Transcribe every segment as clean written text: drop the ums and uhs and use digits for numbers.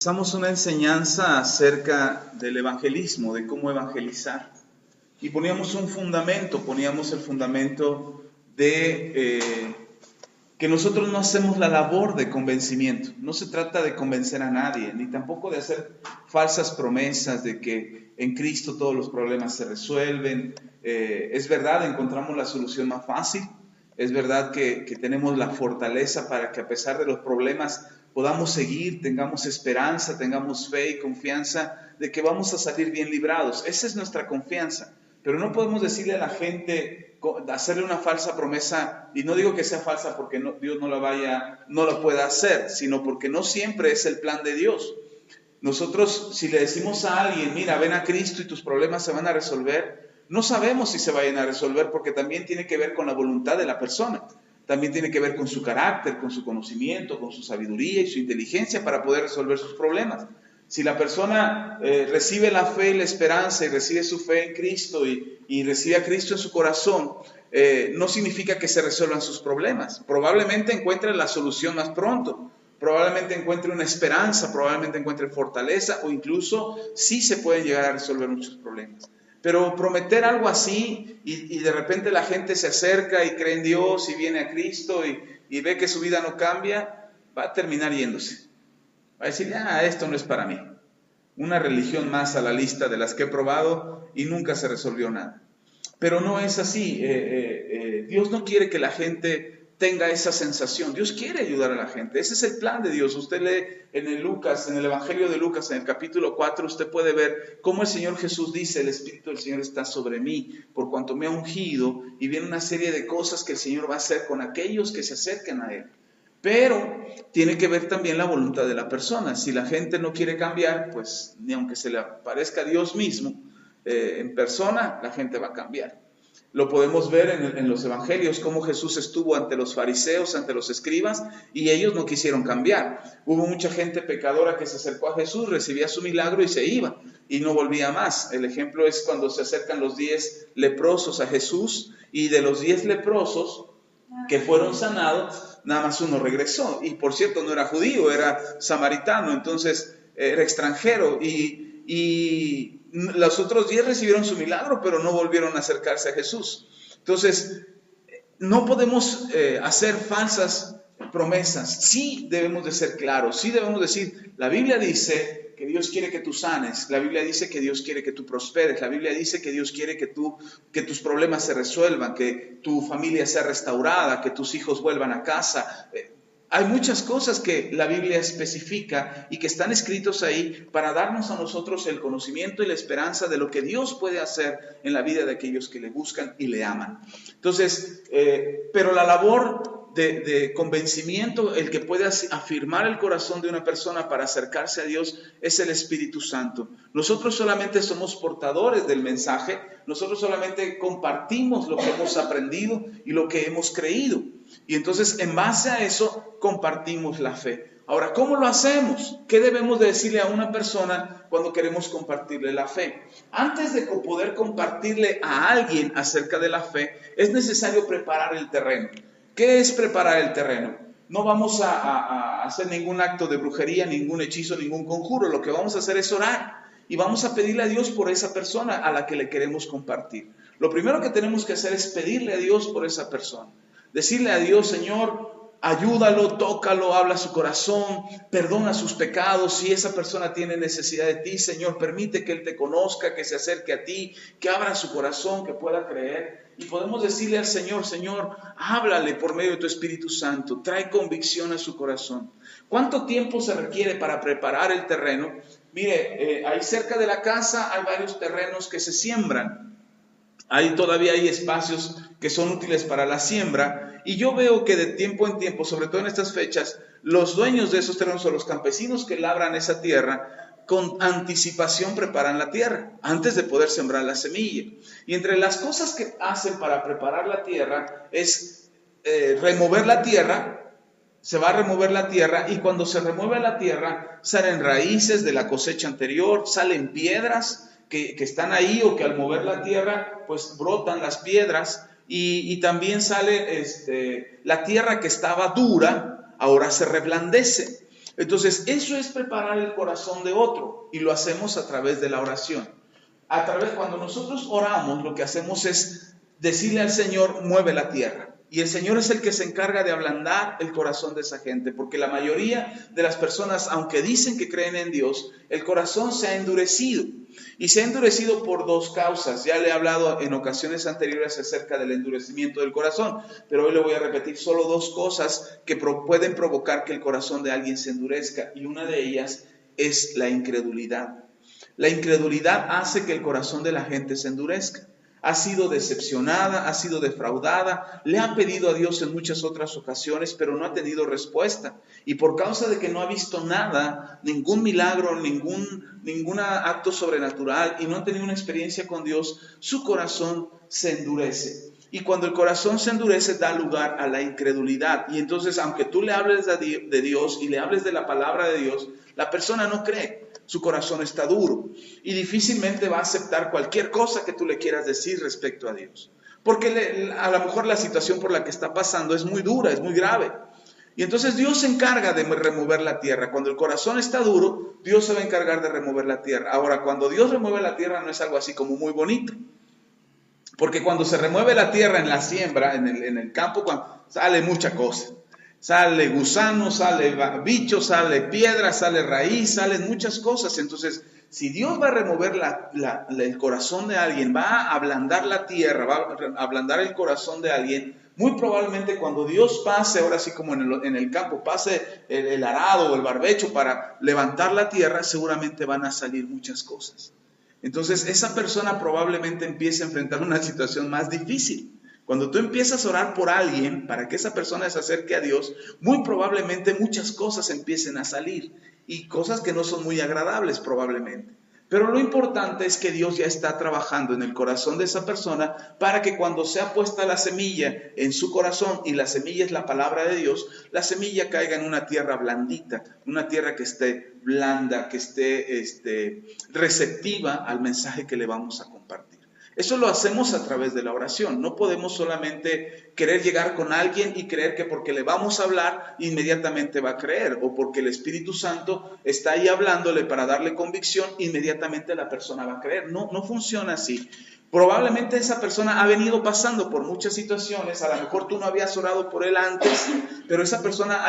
Empezamos una enseñanza acerca del evangelismo, de cómo evangelizar. Y poníamos el fundamento de que nosotros no hacemos la labor de convencimiento. No se trata de convencer a nadie, ni tampoco de hacer falsas promesas de que en Cristo todos los problemas se resuelven. Es verdad, encontramos la solución más fácil. Es verdad que tenemos la fortaleza para que a pesar de los problemas podamos seguir, tengamos esperanza, tengamos fe y confianza de que vamos a salir bien librados. Esa es nuestra confianza. Pero no podemos decirle a la gente, hacerle una falsa promesa, y no digo que sea falsa porque Dios no la pueda hacer, sino porque no siempre es el plan de Dios. Nosotros, si le decimos a alguien, mira, ven a Cristo y tus problemas se van a resolver, no sabemos si se vayan a resolver porque también tiene que ver con la voluntad de la persona. También tiene que ver con su carácter, con su conocimiento, con su sabiduría y su inteligencia para poder resolver sus problemas. Si la persona recibe la fe y la esperanza y recibe su fe en Cristo y recibe a Cristo en su corazón, no significa que se resuelvan sus problemas. Probablemente encuentre la solución más pronto, probablemente encuentre una esperanza, probablemente encuentre fortaleza o incluso sí se pueden llegar a resolver muchos problemas. Pero prometer algo así y de repente la gente se acerca y cree en Dios y viene a Cristo y ve que su vida no cambia, va a terminar yéndose. Va a decir, esto no es para mí. Una religión más a la lista de las que he probado y nunca se resolvió nada. Pero no es así. Dios no quiere que la gente tenga esa sensación. Dios quiere ayudar a la gente. Ese es el plan de Dios. Usted lee en el Evangelio de Lucas, en el capítulo 4, usted puede ver cómo el Señor Jesús dice, el Espíritu del Señor está sobre mí, por cuanto me ha ungido, y viene una serie de cosas que el Señor va a hacer con aquellos que se acerquen a Él. Pero tiene que ver también la voluntad de la persona. Si la gente no quiere cambiar, pues ni aunque se le aparezca a Dios mismo en persona, la gente va a cambiar. Lo podemos ver en los evangelios, cómo Jesús estuvo ante los fariseos, ante los escribas, y ellos no quisieron cambiar. Hubo mucha gente pecadora que se acercó a Jesús, recibía su milagro y se iba, y no volvía más. El ejemplo es cuando se acercan los 10 leprosos a Jesús, y de los 10 leprosos que fueron sanados, nada más uno regresó. Y por cierto, no era judío, era samaritano, entonces era extranjero, y los otros 10 recibieron su milagro, pero no volvieron a acercarse a Jesús. Entonces, no podemos hacer falsas promesas. Sí debemos de ser claros, sí debemos decir, la Biblia dice que Dios quiere que tú sanes, la Biblia dice que Dios quiere que tú prosperes, la Biblia dice que Dios quiere que tus problemas se resuelvan, que tu familia sea restaurada, que tus hijos vuelvan a casa. Hay muchas cosas que la Biblia especifica y que están escritos ahí para darnos a nosotros el conocimiento y la esperanza de lo que Dios puede hacer en la vida de aquellos que le buscan y le aman. Entonces, pero la labor de convencimiento, el que puede afirmar el corazón de una persona para acercarse a Dios, es el Espíritu Santo. Nosotros solamente somos portadores del mensaje, nosotros solamente compartimos lo que hemos aprendido y lo que hemos creído. Y entonces, en base a eso, compartimos la fe. Ahora, ¿cómo lo hacemos? ¿Qué debemos de decirle a una persona cuando queremos compartirle la fe? Antes de poder compartirle a alguien acerca de la fe, es necesario preparar el terreno. ¿Qué es preparar el terreno? No vamos a hacer ningún acto de brujería, ningún hechizo, ningún conjuro. Lo que vamos a hacer es orar y vamos a pedirle a Dios por esa persona a la que le queremos compartir. Lo primero que tenemos que hacer es pedirle a Dios por esa persona. Decirle a Dios, Señor, ayúdalo, tócalo, habla su corazón, perdona sus pecados. Si esa persona tiene necesidad de ti, Señor, permite que Él te conozca, que se acerque a ti, que abra su corazón, que pueda creer. Y podemos decirle al Señor, Señor, háblale por medio de tu Espíritu Santo, trae convicción a su corazón. ¿Cuánto tiempo se requiere para preparar el terreno? Mire, ahí cerca de la casa hay varios terrenos que se siembran. Todavía hay espacios que son útiles para la siembra, y yo veo que de tiempo en tiempo, sobre todo en estas fechas, los dueños de esos terrenos o los campesinos que labran esa tierra, con anticipación preparan la tierra antes de poder sembrar la semilla. Y entre las cosas que hacen para preparar la tierra es remover la tierra. Se va a remover la tierra, y cuando se remueve la tierra salen raíces de la cosecha anterior, salen piedras que están ahí, o que al mover la tierra pues brotan las piedras, y también sale la tierra que estaba dura, ahora se reblandece. Entonces, eso es preparar el corazón de otro y lo hacemos a través de la oración. Cuando nosotros oramos, lo que hacemos es decirle al Señor, mueve la tierra. Y el Señor es el que se encarga de ablandar el corazón de esa gente, porque la mayoría de las personas, aunque dicen que creen en Dios, el corazón se ha endurecido. Y se ha endurecido por dos causas. Ya le he hablado en ocasiones anteriores acerca del endurecimiento del corazón, pero hoy le voy a repetir solo dos cosas que pueden provocar que el corazón de alguien se endurezca, y una de ellas es la incredulidad. La incredulidad hace que el corazón de la gente se endurezca. Ha sido decepcionada, ha sido defraudada, le ha pedido a Dios en muchas otras ocasiones, pero no ha tenido respuesta. Y por causa de que no ha visto nada, ningún milagro, ningún acto sobrenatural, y no ha tenido una experiencia con Dios, su corazón se endurece. Y cuando el corazón se endurece, da lugar a la incredulidad. Y entonces, aunque tú le hables de Dios y le hables de la palabra de Dios, la persona no cree. Su corazón está duro y difícilmente va a aceptar cualquier cosa que tú le quieras decir respecto a Dios. Porque a lo mejor la situación por la que está pasando es muy dura, es muy grave. Y entonces Dios se encarga de remover la tierra. Cuando el corazón está duro, Dios se va a encargar de remover la tierra. Ahora, cuando Dios remueve la tierra no es algo así como muy bonito. Porque cuando se remueve la tierra en la siembra, en el campo, sale mucha cosa. Sale gusano, sale bicho, sale piedra, sale raíz, salen muchas cosas. Entonces, si Dios va a remover el corazón de alguien, va a ablandar la tierra, va a ablandar el corazón de alguien, muy probablemente cuando Dios pase, ahora sí como en el campo, pase el arado o el barbecho para levantar la tierra, seguramente van a salir muchas cosas. Entonces, esa persona probablemente empiece a enfrentar una situación más difícil. Cuando tú empiezas a orar por alguien para que esa persona se acerque a Dios, muy probablemente muchas cosas empiecen a salir y cosas que no son muy agradables probablemente. Pero lo importante es que Dios ya está trabajando en el corazón de esa persona para que cuando sea puesta la semilla en su corazón, y la semilla es la palabra de Dios, la semilla caiga en una tierra blandita, una tierra que esté blanda, que esté receptiva al mensaje que le vamos a compartir. Eso lo hacemos a través de la oración. No podemos solamente querer llegar con alguien y creer que porque le vamos a hablar inmediatamente va a creer, o porque el Espíritu Santo está ahí hablándole para darle convicción, inmediatamente la persona va a creer. No funciona así. Probablemente esa persona ha venido pasando por muchas situaciones, a lo mejor tú no habías orado por él antes, pero esa persona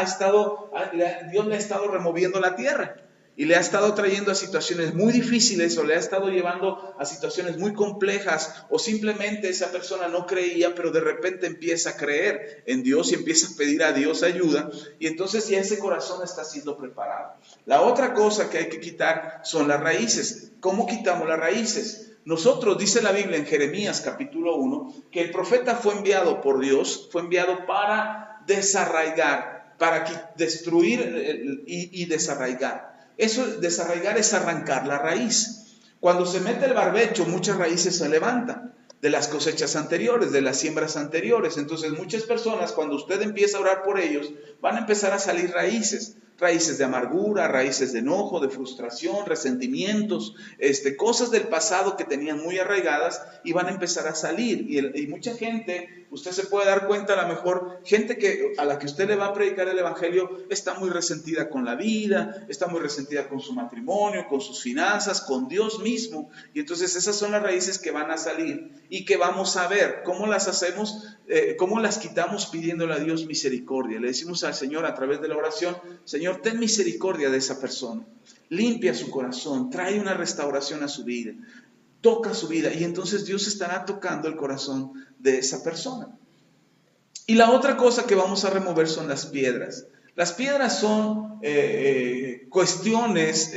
Dios le ha estado removiendo la tierra. Y le ha estado trayendo a situaciones muy difíciles, o le ha estado llevando a situaciones muy complejas, o simplemente esa persona no creía, pero de repente empieza a creer en Dios y empieza a pedir a Dios ayuda, y entonces ya ese corazón está siendo preparado. La otra cosa que hay que quitar son las raíces. ¿Cómo quitamos las raíces? Nosotros, dice la Biblia en Jeremías capítulo 1, que el profeta fue enviado por Dios, fue enviado para desarraigar, para destruir y desarraigar. Eso, desarraigar, es arrancar la raíz. Cuando se mete el barbecho, muchas raíces se levantan de las cosechas anteriores, de las siembras anteriores. Entonces muchas personas, cuando usted empieza a orar por ellos, van a empezar a salir raíces de amargura, raíces de enojo, de frustración, resentimientos, cosas del pasado que tenían muy arraigadas, y van a empezar a salir. Y mucha gente, usted se puede dar cuenta, a lo mejor, gente a la que usted le va a predicar el evangelio, está muy resentida con la vida, está muy resentida con su matrimonio, con sus finanzas, con Dios mismo. Y entonces esas son las raíces que van a salir y que vamos a ver. ¿Cómo las hacemos? ¿Cómo las quitamos? Pidiéndole a Dios misericordia. Le decimos al Señor a través de la oración: Señor, ten misericordia de esa persona, limpia su corazón, trae una restauración a su vida, toca su vida, y entonces Dios estará tocando el corazón de esa persona. Y la otra cosa que vamos a remover son las piedras. Las piedras son cuestiones,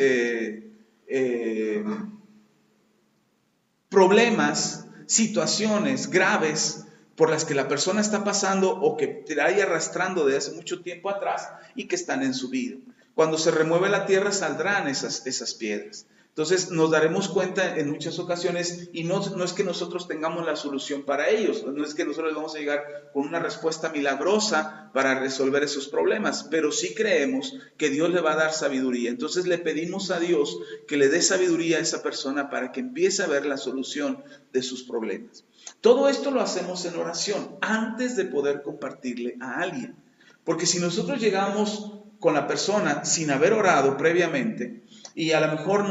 problemas, situaciones graves por las que la persona está pasando o que trae arrastrando de hace mucho tiempo atrás y que están en su vida. Cuando se remueve la tierra saldrán esas piedras. Entonces nos daremos cuenta en muchas ocasiones, y no es que nosotros tengamos la solución para ellos, no es que nosotros vamos a llegar con una respuesta milagrosa para resolver esos problemas, pero sí creemos que Dios le va a dar sabiduría. Entonces le pedimos a Dios que le dé sabiduría a esa persona para que empiece a ver la solución de sus problemas. Todo esto lo hacemos en oración antes de poder compartirle a alguien. Porque si nosotros llegamos con la persona sin haber orado previamente, y a lo mejor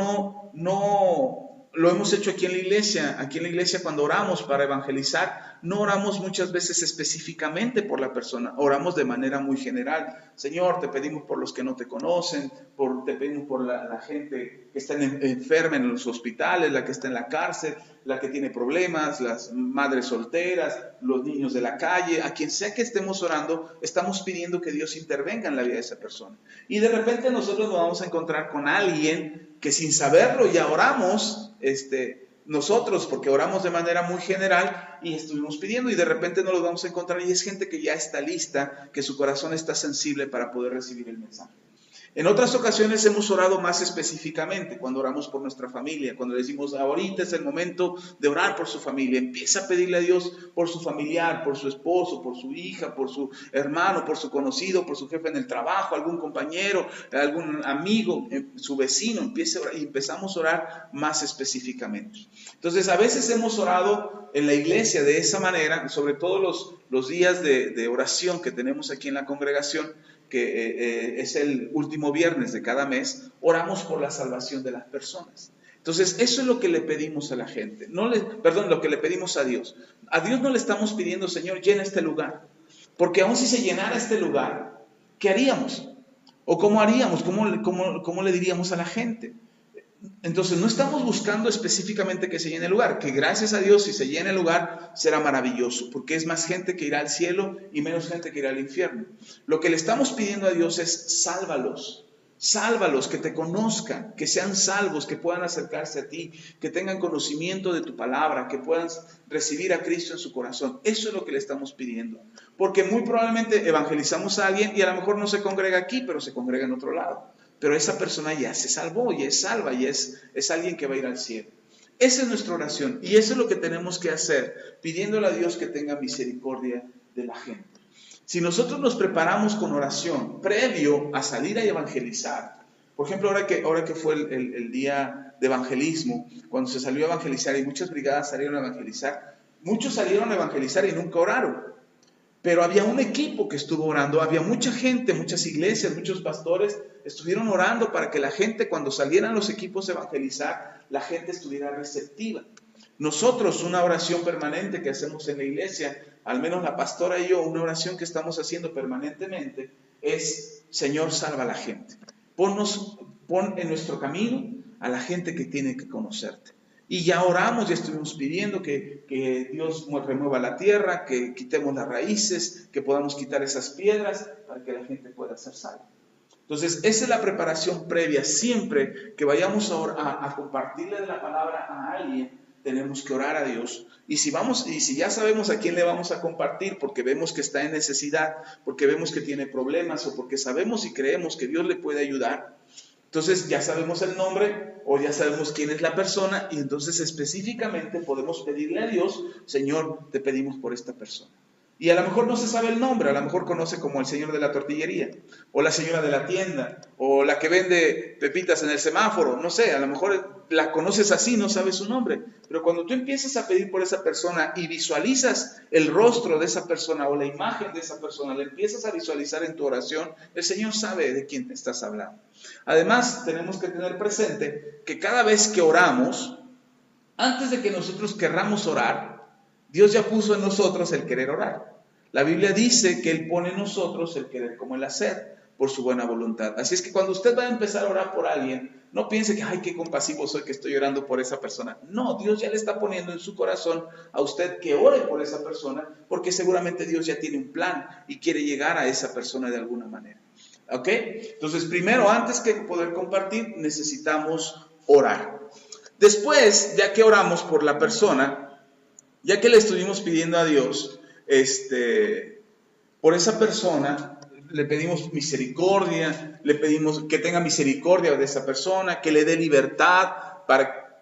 no lo hemos hecho aquí en la iglesia. Aquí en la iglesia, cuando oramos para evangelizar, no oramos muchas veces específicamente por la persona, oramos de manera muy general. Señor, te pedimos por los que no te conocen, te pedimos por la gente que está enferma en los hospitales, la que está en la cárcel, la que tiene problemas, las madres solteras, los niños de la calle, a quien sea que estemos orando, estamos pidiendo que Dios intervenga en la vida de esa persona. Y de repente nosotros nos vamos a encontrar con alguien que sin saberlo ya oramos, nosotros, porque oramos de manera muy general y estuvimos pidiendo, y de repente nos los vamos a encontrar y es gente que ya está lista, que su corazón está sensible para poder recibir el mensaje. En otras ocasiones hemos orado más específicamente, cuando oramos por nuestra familia, cuando decimos ahorita es el momento de orar por su familia. Empieza a pedirle a Dios por su familiar, por su esposo, por su hija, por su hermano, por su conocido, por su jefe en el trabajo, algún compañero, algún amigo, su vecino. Empieza a orar, y empezamos a orar más específicamente. Entonces a veces hemos orado en la iglesia de esa manera, sobre todo los días de oración que tenemos aquí en la congregación, que es el último viernes de cada mes, oramos por la salvación de las personas. Entonces, eso es lo que le pedimos a la gente, lo que le pedimos a Dios. A Dios no le estamos pidiendo, Señor, llena este lugar, porque aun si se llenara este lugar, ¿qué haríamos? ¿O cómo haríamos? ¿Cómo le diríamos a la gente? Entonces, no estamos buscando específicamente que se llene el lugar, que gracias a Dios, si se llena el lugar, será maravilloso, porque es más gente que irá al cielo y menos gente que irá al infierno. Lo que le estamos pidiendo a Dios es sálvalos, que te conozcan, que sean salvos, que puedan acercarse a ti, que tengan conocimiento de tu palabra, que puedan recibir a Cristo en su corazón. Eso es lo que le estamos pidiendo, porque muy probablemente evangelizamos a alguien y a lo mejor no se congrega aquí, pero se congrega en otro lado. Pero esa persona ya se salvó, ya es salva, ya es alguien que va a ir al cielo. Esa es nuestra oración y eso es lo que tenemos que hacer, pidiéndole a Dios que tenga misericordia de la gente. Si nosotros nos preparamos con oración previo a salir a evangelizar, por ejemplo, ahora que fue el día de evangelismo, cuando se salió a evangelizar y muchas brigadas salieron a evangelizar, muchos salieron a evangelizar y nunca oraron. Pero había un equipo que estuvo orando, había mucha gente, muchas iglesias, muchos pastores estuvieron orando para que la gente, cuando salieran los equipos a evangelizar, la gente estuviera receptiva. Nosotros, una oración permanente que hacemos en la iglesia, al menos la pastora y yo, una oración que estamos haciendo permanentemente, es: Señor, salva a la gente. Pon en nuestro camino a la gente que tiene que conocerte. Y ya oramos, ya estuvimos pidiendo que Dios remueva la tierra, que quitemos las raíces, que podamos quitar esas piedras para que la gente pueda ser salva. Entonces, esa es la preparación previa. Siempre que vayamos a compartirle de la palabra a alguien, tenemos que orar a Dios. Y si ya sabemos a quién le vamos a compartir, porque vemos que está en necesidad, porque vemos que tiene problemas, o porque sabemos y creemos que Dios le puede ayudar, entonces ya sabemos el nombre o ya sabemos quién es la persona, y entonces específicamente podemos pedirle a Dios: Señor, te pedimos por esta persona. Y a lo mejor no se sabe el nombre, a lo mejor conoce como el señor de la tortillería, o la señora de la tienda, o la que vende pepitas en el semáforo, no sé, a lo mejor la conoces así, no sabes su nombre. Pero cuando tú empiezas a pedir por esa persona y visualizas el rostro de esa persona o la imagen de esa persona, la empiezas a visualizar en tu oración, el Señor sabe de quién te estás hablando. Además, tenemos que tener presente que cada vez que oramos, antes de que nosotros querramos orar, Dios ya puso en nosotros el querer orar. La Biblia dice que Él pone en nosotros el querer como el hacer, por su buena voluntad. Así es que cuando usted va a empezar a orar por alguien, no piense que, ay, qué compasivo soy que estoy orando por esa persona. No, Dios ya le está poniendo en su corazón a usted que ore por esa persona, porque seguramente Dios ya tiene un plan y quiere llegar a esa persona de alguna manera. ¿Ok? Entonces, primero, antes que poder compartir, necesitamos orar. Después, ya que oramos por la persona, ya que le estuvimos pidiendo a Dios, por esa persona, le pedimos misericordia, le pedimos que tenga misericordia de esa persona, que le dé libertad para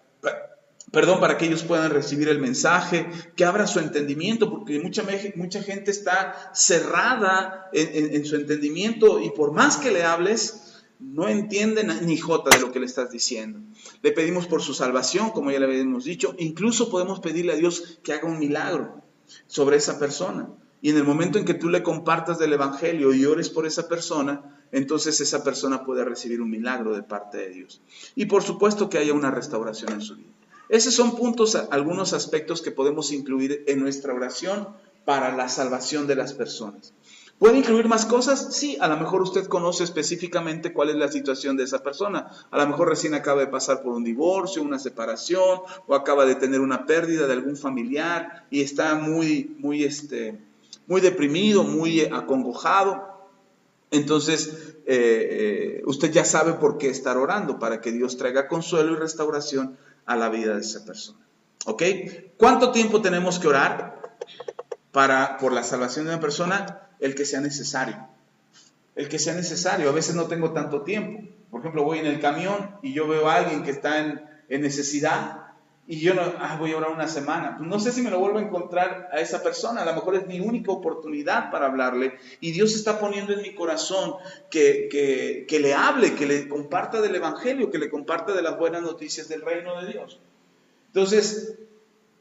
que ellos puedan recibir el mensaje, que abra su entendimiento, porque mucha gente está cerrada en su entendimiento, y por más que le hables, no entienden ni jota de lo que le estás diciendo. Le pedimos por su salvación, como ya le habíamos dicho. Incluso podemos pedirle a Dios que haga un milagro sobre esa persona. Y en el momento en que tú le compartas del Evangelio y ores por esa persona, entonces esa persona puede recibir un milagro de parte de Dios. Y por supuesto que haya una restauración en su vida. Esos son puntos, algunos aspectos que podemos incluir en nuestra oración para la salvación de las personas. ¿Puede incluir más cosas? Sí, a lo mejor usted conoce específicamente cuál es la situación de esa persona. A lo mejor recién acaba de pasar por un divorcio, una separación, o acaba de tener una pérdida de algún familiar y está muy deprimido, muy acongojado. Entonces, usted ya sabe por qué estar orando, para que Dios traiga consuelo y restauración a la vida de esa persona. ¿Ok? ¿Cuánto tiempo tenemos que orar por la salvación de una persona? El que sea necesario. El que sea necesario. A veces no tengo tanto tiempo. Por ejemplo, voy en el camión y yo veo a alguien que está en necesidad y yo voy a orar una semana. Pues no sé si me lo vuelvo a encontrar a esa persona. A lo mejor es mi única oportunidad para hablarle y Dios está poniendo en mi corazón que le hable, que le comparta del Evangelio, que le comparta de las buenas noticias del reino de Dios. Entonces,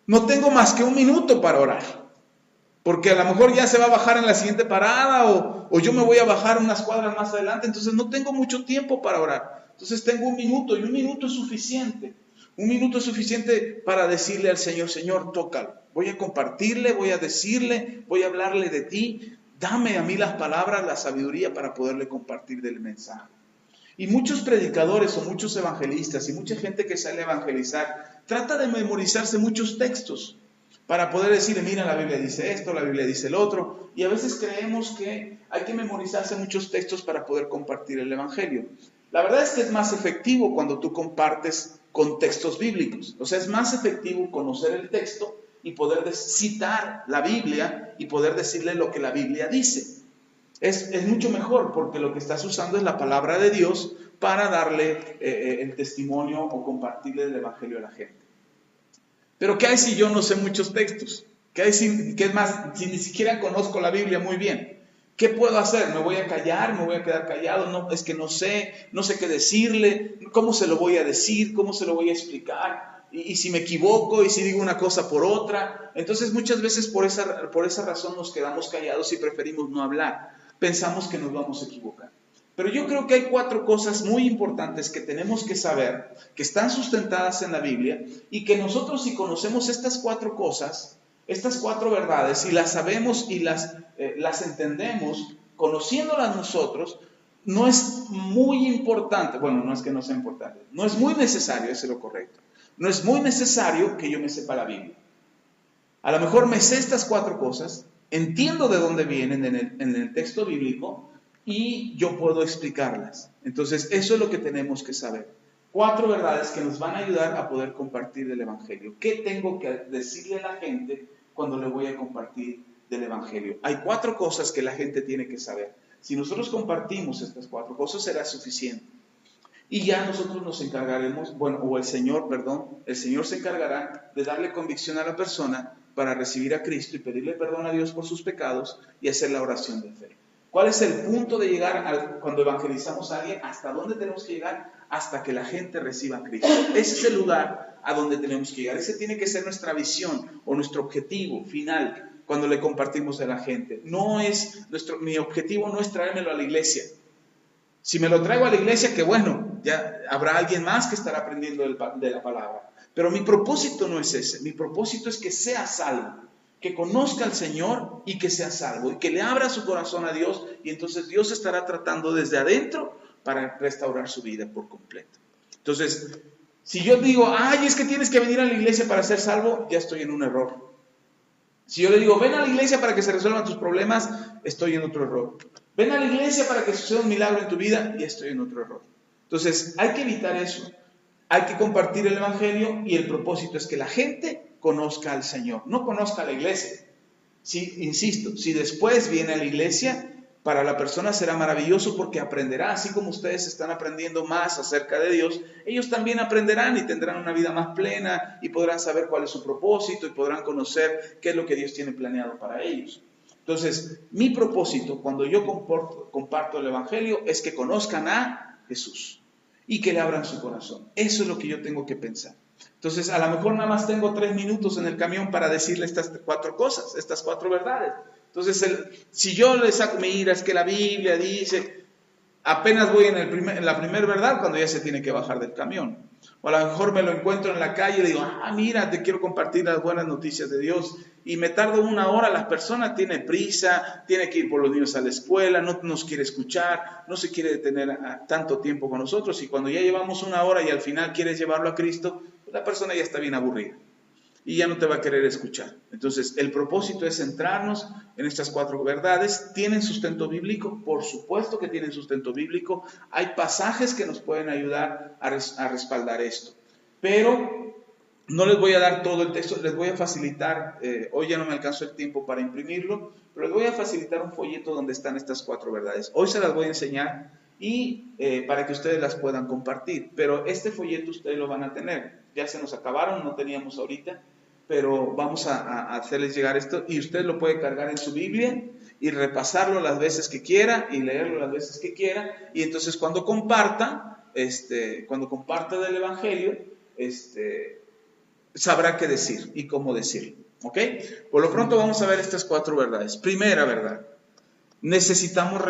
no tengo más que un minuto para orar. Porque a lo mejor ya se va a bajar en la siguiente parada o yo me voy a bajar unas cuadras más adelante. Entonces no tengo mucho tiempo para orar. Entonces tengo un minuto y un minuto es suficiente. Un minuto es suficiente para decirle al Señor, Señor, tócalo. Voy a compartirle, voy a decirle, voy a hablarle de ti. Dame a mí las palabras, la sabiduría para poderle compartir del mensaje. Y muchos predicadores o muchos evangelistas y mucha gente que sale a evangelizar trata de memorizarse muchos textos para poder decirle, mira, la Biblia dice esto, la Biblia dice el otro, y a veces creemos que hay que memorizarse muchos textos para poder compartir el Evangelio. La verdad es que es más efectivo cuando tú compartes con textos bíblicos. O sea, es más efectivo conocer el texto y poder citar la Biblia y poder decirle lo que la Biblia dice. Es mucho mejor porque lo que estás usando es la palabra de Dios para darle el testimonio o compartirle el Evangelio a la gente. Pero ¿qué hay si yo no sé muchos textos? ¿Qué es más, si ni siquiera conozco la Biblia muy bien? ¿Qué puedo hacer? ¿Me voy a callar? ¿Me voy a quedar callado? No, es que no sé qué decirle. ¿Cómo se lo voy a decir? ¿Cómo se lo voy a explicar? Y si me equivoco, y si digo una cosa por otra. Entonces muchas veces por esa razón nos quedamos callados y preferimos no hablar. Pensamos que nos vamos a equivocar. Pero yo creo que hay 4 cosas muy importantes que tenemos que saber, que están sustentadas en la Biblia, y que nosotros, si conocemos estas 4 cosas, estas 4 verdades, y las sabemos y las entendemos, conociéndolas nosotros, no es muy importante, bueno, no es que no sea importante, no es muy necesario, eso es lo correcto, no es muy necesario que yo me sepa la Biblia. A lo mejor me sé estas 4 cosas, entiendo de dónde vienen en el texto bíblico, y yo puedo explicarlas. Entonces, eso es lo que tenemos que saber. 4 verdades que nos van a ayudar a poder compartir el Evangelio. ¿Qué tengo que decirle a la gente cuando le voy a compartir del Evangelio? Hay 4 cosas que la gente tiene que saber. Si nosotros compartimos estas 4 cosas, será suficiente. Y ya nosotros nos encargaremos, el Señor se encargará de darle convicción a la persona para recibir a Cristo y pedirle perdón a Dios por sus pecados y hacer la oración de fe. ¿Cuál es el punto de llegar cuando evangelizamos a alguien? ¿Hasta dónde tenemos que llegar? Hasta que la gente reciba a Cristo. Ese es el lugar a donde tenemos que llegar. Ese tiene que ser nuestra visión o nuestro objetivo final cuando le compartimos a la gente. Mi objetivo no es traérmelo a la iglesia. Si me lo traigo a la iglesia, que bueno, ya habrá alguien más que estará aprendiendo de la palabra. Pero mi propósito no es ese. Mi propósito es que sea salvo, que conozca al Señor y que sea salvo, y que le abra su corazón a Dios, y entonces Dios estará tratando desde adentro para restaurar su vida por completo. Entonces, si yo digo, es que tienes que venir a la iglesia para ser salvo, ya estoy en un error. Si yo le digo, ven a la iglesia para que se resuelvan tus problemas, estoy en otro error. Ven a la iglesia para que suceda un milagro en tu vida, y estoy en otro error. Entonces, hay que evitar eso. Hay que compartir el Evangelio, y el propósito es que la gente conozca al Señor, no conozca a la iglesia. Insisto, si después viene a la iglesia, para la persona será maravilloso porque aprenderá, así como ustedes están aprendiendo más acerca de Dios, ellos también aprenderán y tendrán una vida más plena y podrán saber cuál es su propósito y podrán conocer qué es lo que Dios tiene planeado para ellos. Entonces, mi propósito cuando yo comparto el Evangelio es que conozcan a Jesús y que le abran su corazón. Eso es lo que yo tengo que pensar. Entonces, a lo mejor nada más tengo 3 minutos en el camión para decirle estas 4 cosas, estas 4 verdades. Entonces, si yo le saco, mira, es que la Biblia dice, apenas voy en la primera verdad cuando ya se tiene que bajar del camión. O a lo mejor me lo encuentro en la calle y digo, mira, te quiero compartir las buenas noticias de Dios. Y me tardo 1 hora, la persona tiene prisa, tiene que ir por los niños a la escuela, no nos quiere escuchar, no se quiere detener tanto tiempo con nosotros. Y cuando ya llevamos 1 hora y al final quieres llevarlo a Cristo, pues la persona ya está bien aburrida y ya no te va a querer escuchar. Entonces, el propósito es centrarnos en estas 4 verdades. ¿Tienen sustento bíblico? Por supuesto que tienen sustento bíblico. Hay pasajes que nos pueden ayudar a respaldar esto. Pero no les voy a dar todo el texto, les voy a facilitar, hoy ya no me alcanzó el tiempo para imprimirlo, pero les voy a facilitar un folleto donde están estas 4 verdades. Hoy se las voy a enseñar y para que ustedes las puedan compartir. Pero este folleto ustedes lo van a tener. Ya se nos acabaron, no teníamos ahorita, pero vamos a hacerles llegar esto y usted lo puede cargar en su Biblia y repasarlo las veces que quiera y leerlo las veces que quiera, y entonces cuando comparta del Evangelio, sabrá qué decir y cómo decirlo. ¿Ok? Por lo pronto vamos a ver estas 4 verdades. Primera verdad, necesitamos,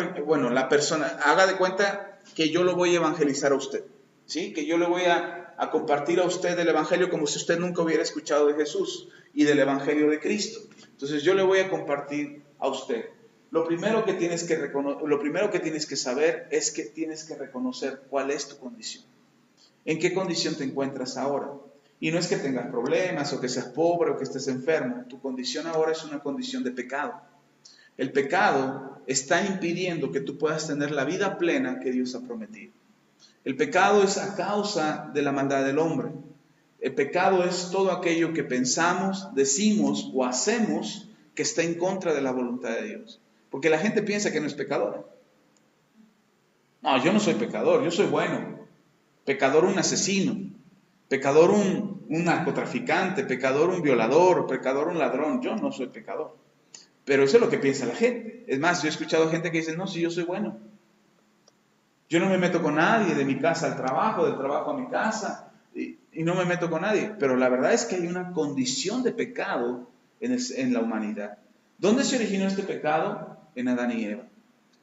la persona, haga de cuenta que yo lo voy a evangelizar a usted, ¿sí? Que yo le voy a compartir a usted el Evangelio como si usted nunca hubiera escuchado de Jesús y del Evangelio de Cristo. Entonces yo le voy a compartir a usted. Lo primero que tienes que saber es que tienes que reconocer cuál es tu condición. ¿En qué condición te encuentras ahora? Y no es que tengas problemas o que seas pobre o que estés enfermo. Tu condición ahora es una condición de pecado. El pecado está impidiendo que tú puedas tener la vida plena que Dios ha prometido. El pecado es a causa de la maldad del hombre. El pecado es todo aquello que pensamos, decimos o hacemos que está en contra de la voluntad de Dios. Porque la gente piensa que no es pecador. No, yo no soy pecador, yo soy bueno. Pecador un asesino, pecador un narcotraficante, pecador un violador, pecador un ladrón. Yo no soy pecador. Pero eso es lo que piensa la gente. Es más, yo he escuchado gente que dice, no, si yo soy bueno. Yo no me meto con nadie, de mi casa al trabajo, del trabajo a mi casa, y no me meto con nadie. Pero la verdad es que hay una condición de pecado en la humanidad. ¿Dónde se originó este pecado? En Adán y Eva.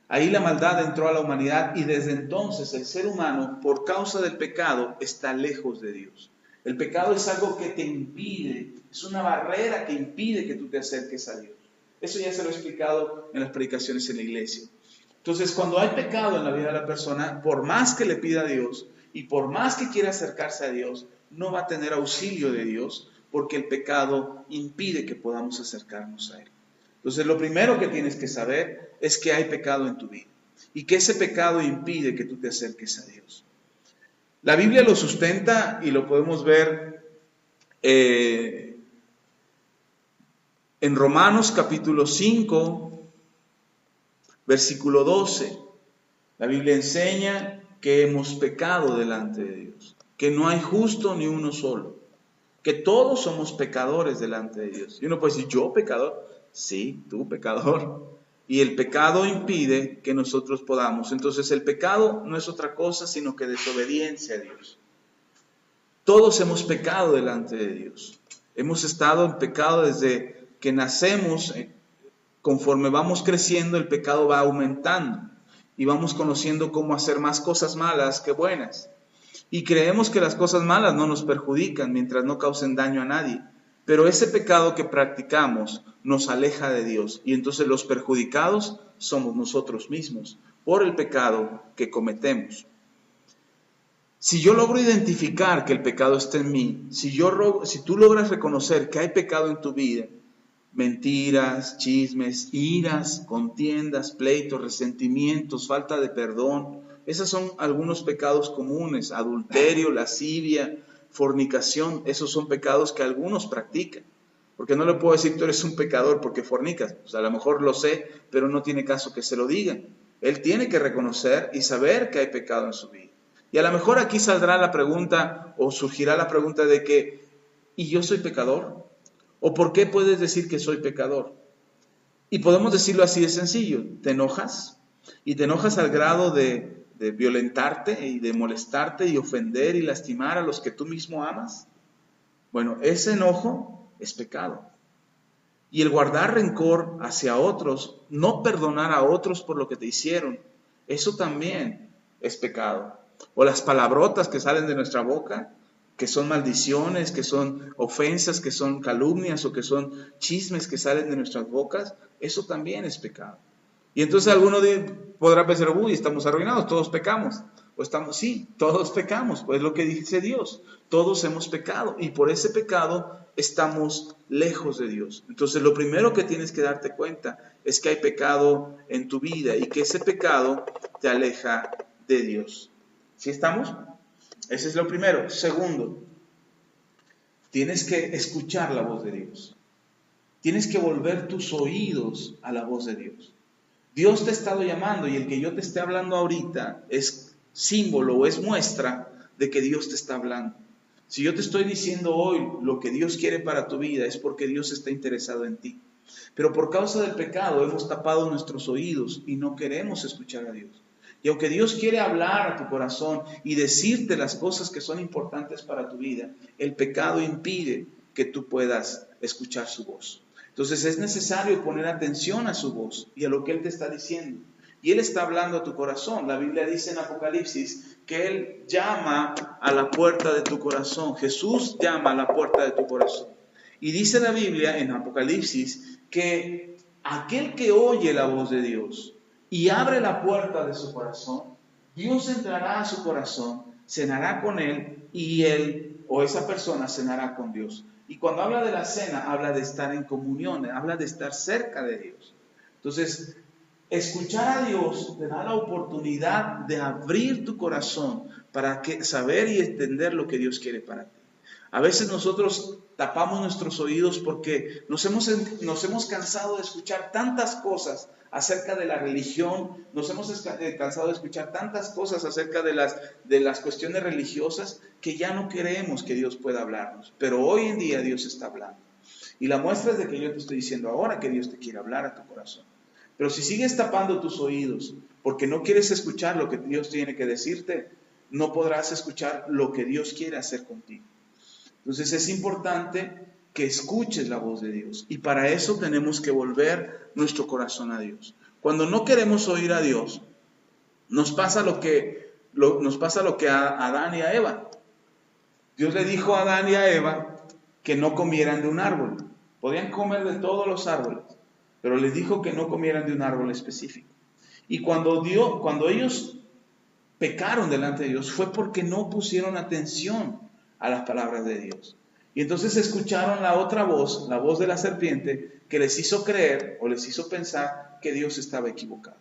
Ahí la maldad entró a la humanidad y desde entonces el ser humano, por causa del pecado, está lejos de Dios. El pecado es algo que te impide, es una barrera que impide que tú te acerques a Dios. Eso ya se lo he explicado en las predicaciones en la iglesia. Entonces, cuando hay pecado en la vida de la persona, por más que le pida a Dios y por más que quiera acercarse a Dios, no va a tener auxilio de Dios porque el pecado impide que podamos acercarnos a Él. Entonces, lo primero que tienes que saber es que hay pecado en tu vida y que ese pecado impide que tú te acerques a Dios. La Biblia lo sustenta y lo podemos ver en Romanos capítulo 5, versículo 12, la Biblia enseña que hemos pecado delante de Dios, que no hay justo ni uno solo, que todos somos pecadores delante de Dios. Y uno puede decir, ¿yo pecador? Sí, tú pecador. Y el pecado impide que nosotros podamos. Entonces el pecado no es otra cosa sino que desobediencia a Dios. Todos hemos pecado delante de Dios. Hemos estado en pecado desde que nacemos. Conforme vamos creciendo, el pecado va aumentando y vamos conociendo cómo hacer más cosas malas que buenas. Y creemos que las cosas malas no nos perjudican mientras no causen daño a nadie. Pero ese pecado que practicamos nos aleja de Dios y entonces los perjudicados somos nosotros mismos por el pecado que cometemos. Si yo logro identificar que el pecado está en mí, si tú logras reconocer que hay pecado en tu vida, mentiras, chismes, iras, contiendas, pleitos, resentimientos, falta de perdón. Esos son algunos pecados comunes, adulterio, lascivia, fornicación. Esos son pecados que algunos practican. Porque no le puedo decir tú eres un pecador porque fornicas. Pues a lo mejor lo sé, pero no tiene caso que se lo digan. Él tiene que reconocer y saber que hay pecado en su vida. Y a lo mejor aquí saldrá la pregunta o surgirá la pregunta de que, ¿y yo soy pecador? ¿O por qué puedes decir que soy pecador? Y podemos decirlo así de sencillo. ¿Te enojas? Y te enojas al grado de violentarte y de molestarte y ofender y lastimar a los que tú mismo amas. Bueno, ese enojo es pecado. Y el guardar rencor hacia otros, no perdonar a otros por lo que te hicieron, Eso también es pecado. O las palabrotas que salen de nuestra boca, que son maldiciones, que son ofensas, que son calumnias o que son chismes que salen de nuestras bocas, eso también es pecado. Y entonces alguno podrá pensar, uy, estamos arruinados, todos pecamos. O estamos, sí, todos pecamos, pues es lo que dice Dios, todos hemos pecado y por ese pecado estamos lejos de Dios. Entonces lo primero que tienes que darte cuenta es que hay pecado en tu vida y que ese pecado te aleja de Dios. ¿Sí estamos? Ese es lo primero. Segundo, tienes que escuchar la voz de Dios. Tienes que volver tus oídos a la voz de Dios. Dios te ha estado llamando y el que yo te esté hablando ahorita es símbolo o es muestra de que Dios te está hablando. Si yo te estoy diciendo hoy lo que Dios quiere para tu vida es porque Dios está interesado en ti. Pero por causa del pecado hemos tapado nuestros oídos y no queremos escuchar a Dios. Y aunque Dios quiere hablar a tu corazón y decirte las cosas que son importantes para tu vida, el pecado impide que tú puedas escuchar su voz. Entonces es necesario poner atención a su voz y a lo que Él te está diciendo. Y Él está hablando a tu corazón. La Biblia dice en Apocalipsis que Él llama a la puerta de tu corazón. Jesús llama a la puerta de tu corazón. Y dice la Biblia en Apocalipsis que aquel que oye la voz de Dios y abre la puerta de su corazón, Dios entrará a su corazón, cenará con Él y Él o esa persona cenará con Dios. Y cuando habla de la cena, habla de estar en comunión, habla de estar cerca de Dios. Entonces, escuchar a Dios te da la oportunidad de abrir tu corazón para saber y entender lo que Dios quiere para ti. A veces nosotros tapamos nuestros oídos porque nos hemos cansado de escuchar tantas cosas acerca de la religión, nos hemos cansado de escuchar tantas cosas acerca de las cuestiones religiosas que ya no queremos que Dios pueda hablarnos. Pero hoy en día Dios está hablando. Y la muestra es de que yo te estoy diciendo ahora que Dios te quiere hablar a tu corazón. Pero si sigues tapando tus oídos porque no quieres escuchar lo que Dios tiene que decirte, no podrás escuchar lo que Dios quiere hacer contigo. Entonces es importante que escuches la voz de Dios y para eso tenemos que volver nuestro corazón a Dios. Cuando no queremos oír a Dios, nos pasa lo que a Adán y a Eva. Dios le dijo a Adán y a Eva que no comieran de un árbol. Podían comer de todos los árboles, pero les dijo que no comieran de un árbol específico. Y cuando ellos pecaron delante de Dios fue porque no pusieron atención a las palabras de Dios. Y entonces escucharon la otra voz, la voz de la serpiente, que les hizo creer o les hizo pensar que Dios estaba equivocado.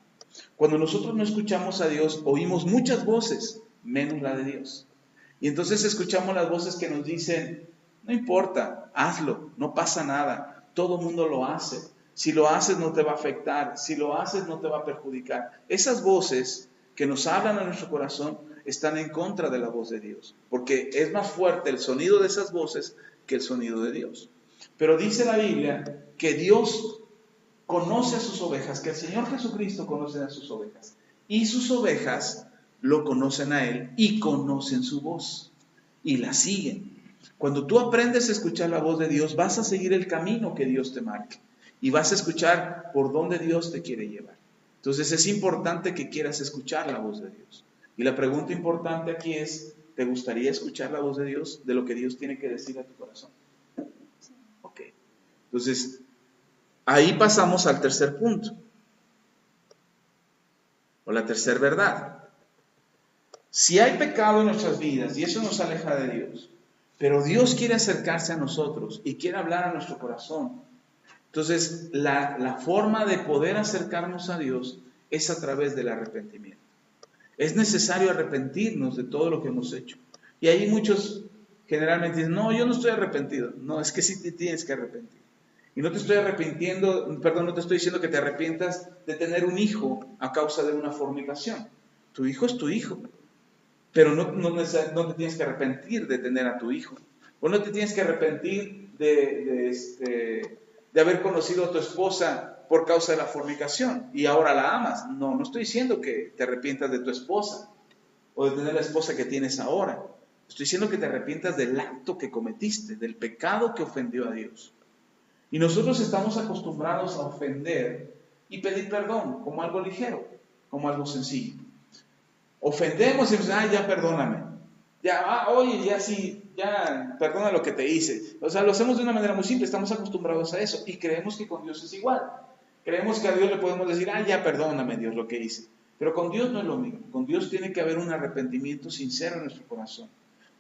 Cuando nosotros no escuchamos a Dios, oímos muchas voces, menos la de Dios. Y entonces escuchamos las voces que nos dicen, no importa, hazlo, no pasa nada, todo mundo lo hace. Si lo haces no te va a afectar, si lo haces no te va a perjudicar. Esas voces que nos hablan a nuestro corazón están en contra de la voz de Dios, porque es más fuerte el sonido de esas voces que el sonido de Dios. Pero dice la Biblia que Dios conoce a sus ovejas, que el Señor Jesucristo conoce a sus ovejas, y sus ovejas lo conocen a Él y conocen su voz, y la siguen. Cuando tú aprendes a escuchar la voz de Dios, vas a seguir el camino que Dios te marque, y vas a escuchar por dónde Dios te quiere llevar. Entonces es importante que quieras escuchar la voz de Dios. Y la pregunta importante aquí es, ¿te gustaría escuchar la voz de Dios, de lo que Dios tiene que decir a tu corazón? Ok. Entonces, ahí pasamos al tercer punto, o la tercera verdad. Si hay pecado en nuestras vidas, y eso nos aleja de Dios, pero Dios quiere acercarse a nosotros y quiere hablar a nuestro corazón, entonces la forma de poder acercarnos a Dios es a través del arrepentimiento. Es necesario arrepentirnos de todo lo que hemos hecho. Y ahí muchos generalmente dicen, no, yo no estoy arrepentido. No, es que sí te tienes que arrepentir. Y no te estoy no te estoy diciendo que te arrepientas de tener un hijo a causa de una fornicación. Tu hijo es tu hijo. Pero no te tienes que arrepentir de tener a tu hijo. O no te tienes que arrepentir de haber conocido a tu esposa por causa de la fornicación y ahora la amas. No estoy diciendo que te arrepientas de tu esposa o de tener la esposa que tienes ahora. Estoy diciendo que te arrepientas del acto que cometiste, del pecado que ofendió a Dios. Y nosotros estamos acostumbrados a ofender y pedir perdón como algo ligero. como algo sencillo. Ofendemos y decimos, ya perdóname. Ya, oye, ya sí, ya perdona lo que te hice. O sea, lo hacemos de una manera muy simple, estamos acostumbrados a eso y creemos que con Dios es igual. Creemos que a Dios le podemos decir, ya perdóname Dios lo que hice. Pero con Dios no es lo mismo. Con Dios tiene que haber un arrepentimiento sincero en nuestro corazón,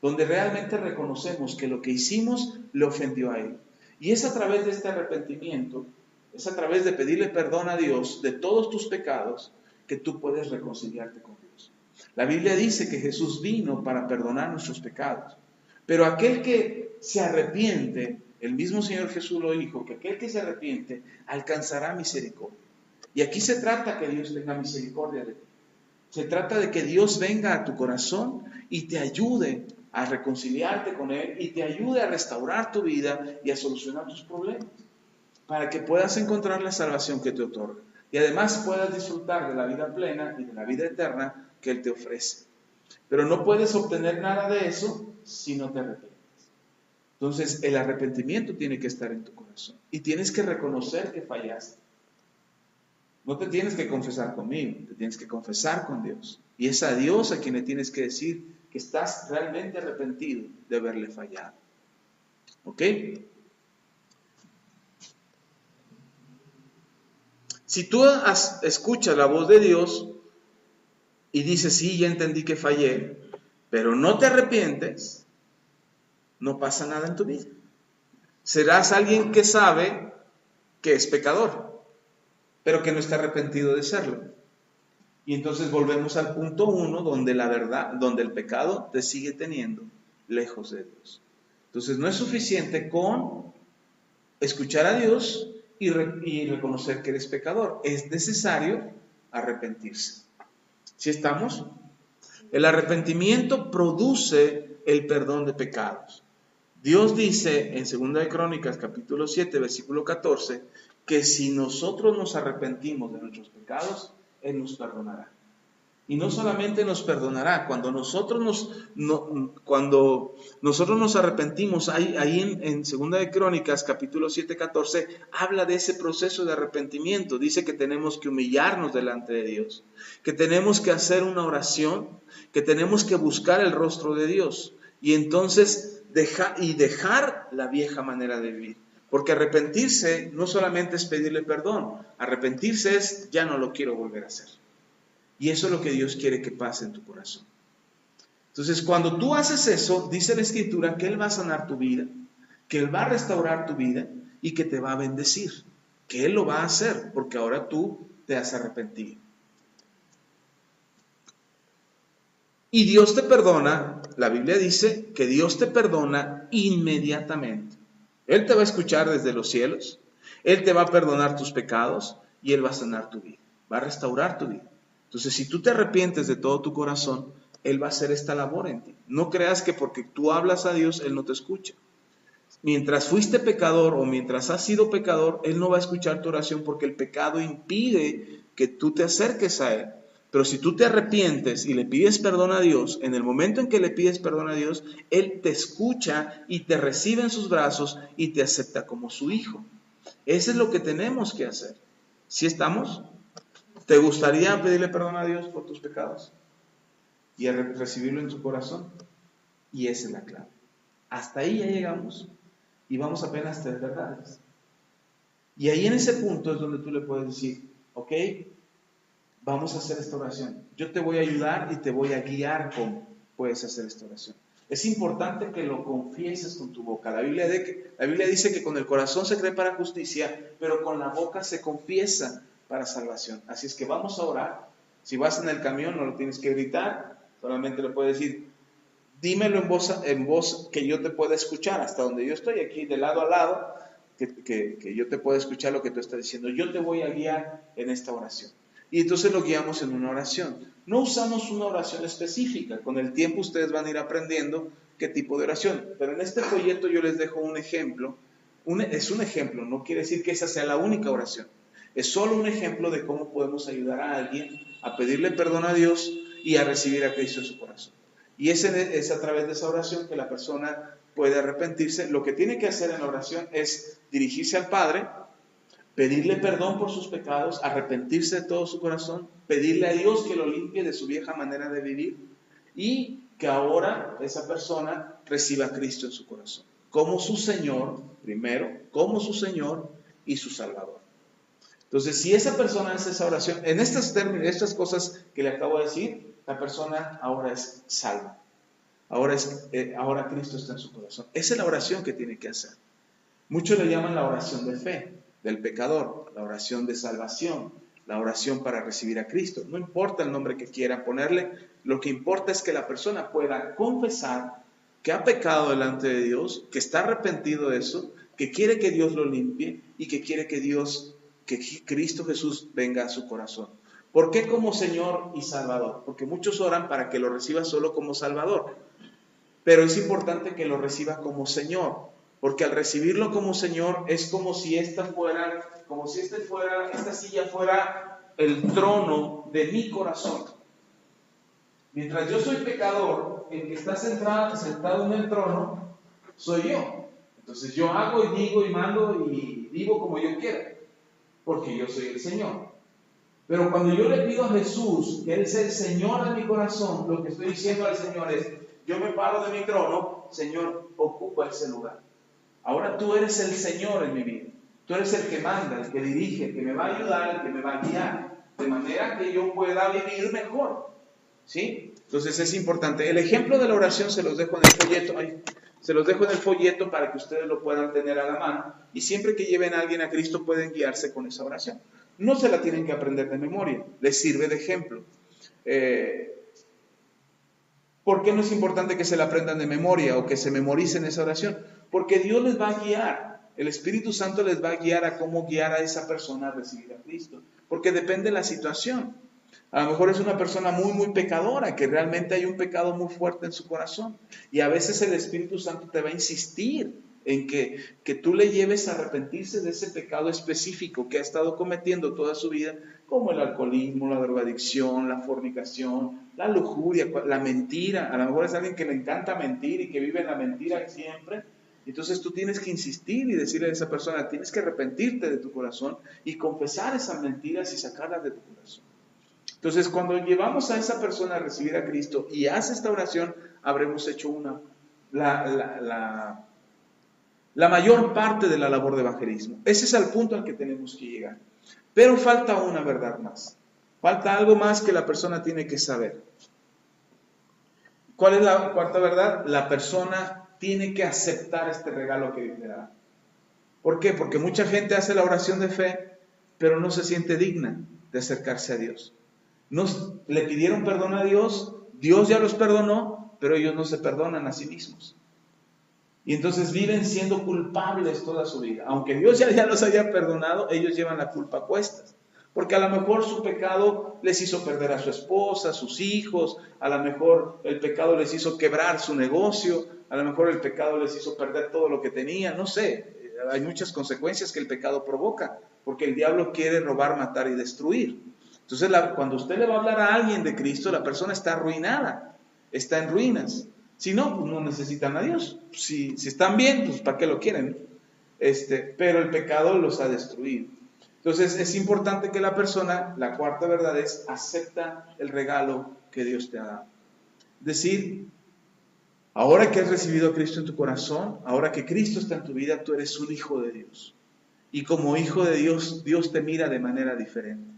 donde realmente reconocemos que lo que hicimos le ofendió a Él. Y es a través de este arrepentimiento, es a través de pedirle perdón a Dios de todos tus pecados, que tú puedes reconciliarte con Dios. La Biblia dice que Jesús vino para perdonar nuestros pecados, pero aquel que se arrepiente, el mismo Señor Jesús lo dijo, que aquel que se arrepiente alcanzará misericordia. Y aquí se trata que Dios tenga misericordia de ti. Se trata de que Dios venga a tu corazón y te ayude a reconciliarte con Él y te ayude a restaurar tu vida y a solucionar tus problemas, para que puedas encontrar la salvación que te otorga y además puedas disfrutar de la vida plena y de la vida eterna que Él te ofrece. Pero no puedes obtener nada de eso si no te arrepientes. Entonces el arrepentimiento tiene que estar en tu corazón y tienes que reconocer que fallaste. No te tienes que confesar conmigo, te tienes que confesar con Dios. Y es a Dios a quien le tienes que decir que estás realmente arrepentido de haberle fallado. ¿Ok? Si tú escuchas la voz de Dios y dices, sí, ya entendí que fallé, pero no te arrepientes, no pasa nada en tu vida. Serás alguien que sabe que es pecador, pero que no está arrepentido de serlo. Y entonces volvemos al punto 1, donde la verdad, donde el pecado te sigue teniendo lejos de Dios. Entonces no es suficiente con escuchar a Dios y reconocer que eres pecador. Es necesario arrepentirse. ¿Sí estamos? El arrepentimiento produce el perdón de pecados. Dios dice en 2 de Crónicas, capítulo 7, versículo 14, que si nosotros nos arrepentimos de nuestros pecados, Él nos perdonará. Y no solamente nos perdonará, cuando nosotros nos arrepentimos, ahí en 2 de Crónicas, capítulo 7, 14, habla de ese proceso de arrepentimiento. Dice que tenemos que humillarnos delante de Dios, que tenemos que hacer una oración, que tenemos que buscar el rostro de Dios, y entonces dejar la vieja manera de vivir. Porque arrepentirse no solamente es pedirle perdón, arrepentirse es, ya no lo quiero volver a hacer. Y eso es lo que Dios quiere que pase en tu corazón. Entonces, cuando tú haces eso, dice la Escritura que Él va a sanar tu vida, que Él va a restaurar tu vida y que te va a bendecir. Que Él lo va a hacer porque ahora tú te has arrepentido. Y Dios te perdona, la Biblia dice que Dios te perdona inmediatamente. Él te va a escuchar desde los cielos, Él te va a perdonar tus pecados y Él va a sanar tu vida, va a restaurar tu vida. Entonces, si tú te arrepientes de todo tu corazón, Él va a hacer esta labor en ti. No creas que porque tú hablas a Dios, Él no te escucha. Mientras fuiste pecador o mientras has sido pecador, Él no va a escuchar tu oración porque el pecado impide que tú te acerques a Él. Pero si tú te arrepientes y le pides perdón a Dios, en el momento en que le pides perdón a Dios, Él te escucha y te recibe en sus brazos y te acepta como su hijo. Eso es lo que tenemos que hacer. ¿Sí estamos? ¿Te gustaría pedirle perdón a Dios por tus pecados? Y recibirlo en tu corazón. Y esa es la clave. Hasta ahí ya llegamos y vamos apenas a 3 verdades. Y ahí en ese punto es donde tú le puedes decir, ok, vamos a hacer esta oración. Yo te voy a ayudar y te voy a guiar cómo puedes hacer esta oración. Es importante que lo confieses con tu boca. La Biblia dice que con el corazón se cree para justicia, pero con la boca se confiesa para salvación. Así es que vamos a orar. Si vas en el camión no lo tienes que gritar, solamente le puedes decir, dímelo en voz que yo te pueda escuchar, hasta donde yo estoy, aquí de lado a lado, que yo te pueda escuchar lo que tú estás diciendo. Yo te voy a guiar en esta oración. Y entonces lo guiamos en una oración. No usamos una oración específica. Con el tiempo ustedes van a ir aprendiendo qué tipo de oración. Pero en este folleto yo les dejo un ejemplo. Es un ejemplo, no quiere decir que esa sea la única oración. Es solo un ejemplo de cómo podemos ayudar a alguien a pedirle perdón a Dios y a recibir a Cristo en su corazón. Y es a través de esa oración que la persona puede arrepentirse. Lo que tiene que hacer en la oración es dirigirse al Padre, pedirle perdón por sus pecados, arrepentirse de todo su corazón pedirle a Dios que lo limpie de su vieja manera de vivir y que ahora esa persona reciba a Cristo en su corazón, como su Señor, primero, como su Señor y su Salvador. Entonces, si esa persona hace esa oración, en estos términos, estas cosas que le acabo de decir, la persona ahora es salva. Ahora Cristo está en su corazón. Esa es la oración que tiene que hacer. Muchos le llaman la oración de fe del pecador, la oración de salvación, la oración para recibir a Cristo. No importa el nombre que quieran ponerle, lo que importa es que la persona pueda confesar que ha pecado delante de Dios, que está arrepentido de eso, que quiere que Dios lo limpie y que quiere que Cristo Jesús venga a su corazón. ¿Por qué como Señor y Salvador? Porque muchos oran para que lo reciba solo como Salvador, pero es importante que lo reciba como Señor, porque al recibirlo como Señor es como si esta silla fuera el trono de mi corazón. Mientras yo soy pecador, el que está sentado en el trono soy yo. Entonces yo hago y digo y mando y vivo como yo quiera, porque yo soy el Señor. Pero cuando yo le pido a Jesús que Él sea el Señor de mi corazón, lo que estoy diciendo al Señor es, yo me paro de mi trono, Señor, ocupa ese lugar. Ahora tú eres el Señor en mi vida. Tú eres el que manda, el que dirige, el que me va a ayudar, el que me va a guiar, de manera que yo pueda vivir mejor. ¿Sí? Entonces es importante. El ejemplo de la oración se los dejo en el folleto para que ustedes lo puedan tener a la mano, y siempre que lleven a alguien a Cristo pueden guiarse con esa oración. No se la tienen que aprender de memoria, les sirve de ejemplo. ¿Por qué no es importante que se la aprendan de memoria o que se memoricen esa oración? Porque Dios les va a guiar, el Espíritu Santo les va a guiar a cómo guiar a esa persona a recibir a Cristo, porque depende de la situación. A lo mejor es una persona muy, muy pecadora, que realmente hay un pecado muy fuerte en su corazón. Y a veces el Espíritu Santo te va a insistir en que tú le lleves a arrepentirse de ese pecado específico que ha estado cometiendo toda su vida, como el alcoholismo, la drogadicción, la fornicación, la lujuria, la mentira. A lo mejor es alguien que le encanta mentir y que vive en la mentira siempre. Entonces tú tienes que insistir y decirle a esa persona, tienes que arrepentirte de tu corazón y confesar esas mentiras y sacarlas de tu corazón. Entonces, cuando llevamos a esa persona a recibir a Cristo y hace esta oración, habremos hecho la mayor parte de la labor de evangelismo. Ese es el punto al que tenemos que llegar. Pero falta una verdad más. Falta algo más que la persona tiene que saber. ¿Cuál es la cuarta verdad? La persona tiene que aceptar este regalo que Dios le da. ¿Por qué? Porque mucha gente hace la oración de fe, pero no se siente digna de acercarse a Dios. Le pidieron perdón a Dios, Dios ya los perdonó, pero ellos no se perdonan a sí mismos. Y entonces viven siendo culpables toda su vida. Aunque Dios ya los haya perdonado, ellos llevan la culpa a cuestas. Porque a lo mejor su pecado les hizo perder a su esposa, a sus hijos, a lo mejor el pecado les hizo quebrar su negocio, a lo mejor el pecado les hizo perder todo lo que tenían, no sé. Hay muchas consecuencias que el pecado provoca, porque el diablo quiere robar, matar y destruir. Entonces, cuando usted le va a hablar a alguien de Cristo, la persona está arruinada, está en ruinas. Si no, pues no necesitan a Dios. Si están bien, pues ¿para qué lo quieren? Pero el pecado los ha destruido. Entonces, es importante que la persona, la cuarta verdad es, acepta el regalo que Dios te ha dado. Decir, ahora que has recibido a Cristo en tu corazón, ahora que Cristo está en tu vida, tú eres un hijo de Dios. Y como hijo de Dios, Dios te mira de manera diferente.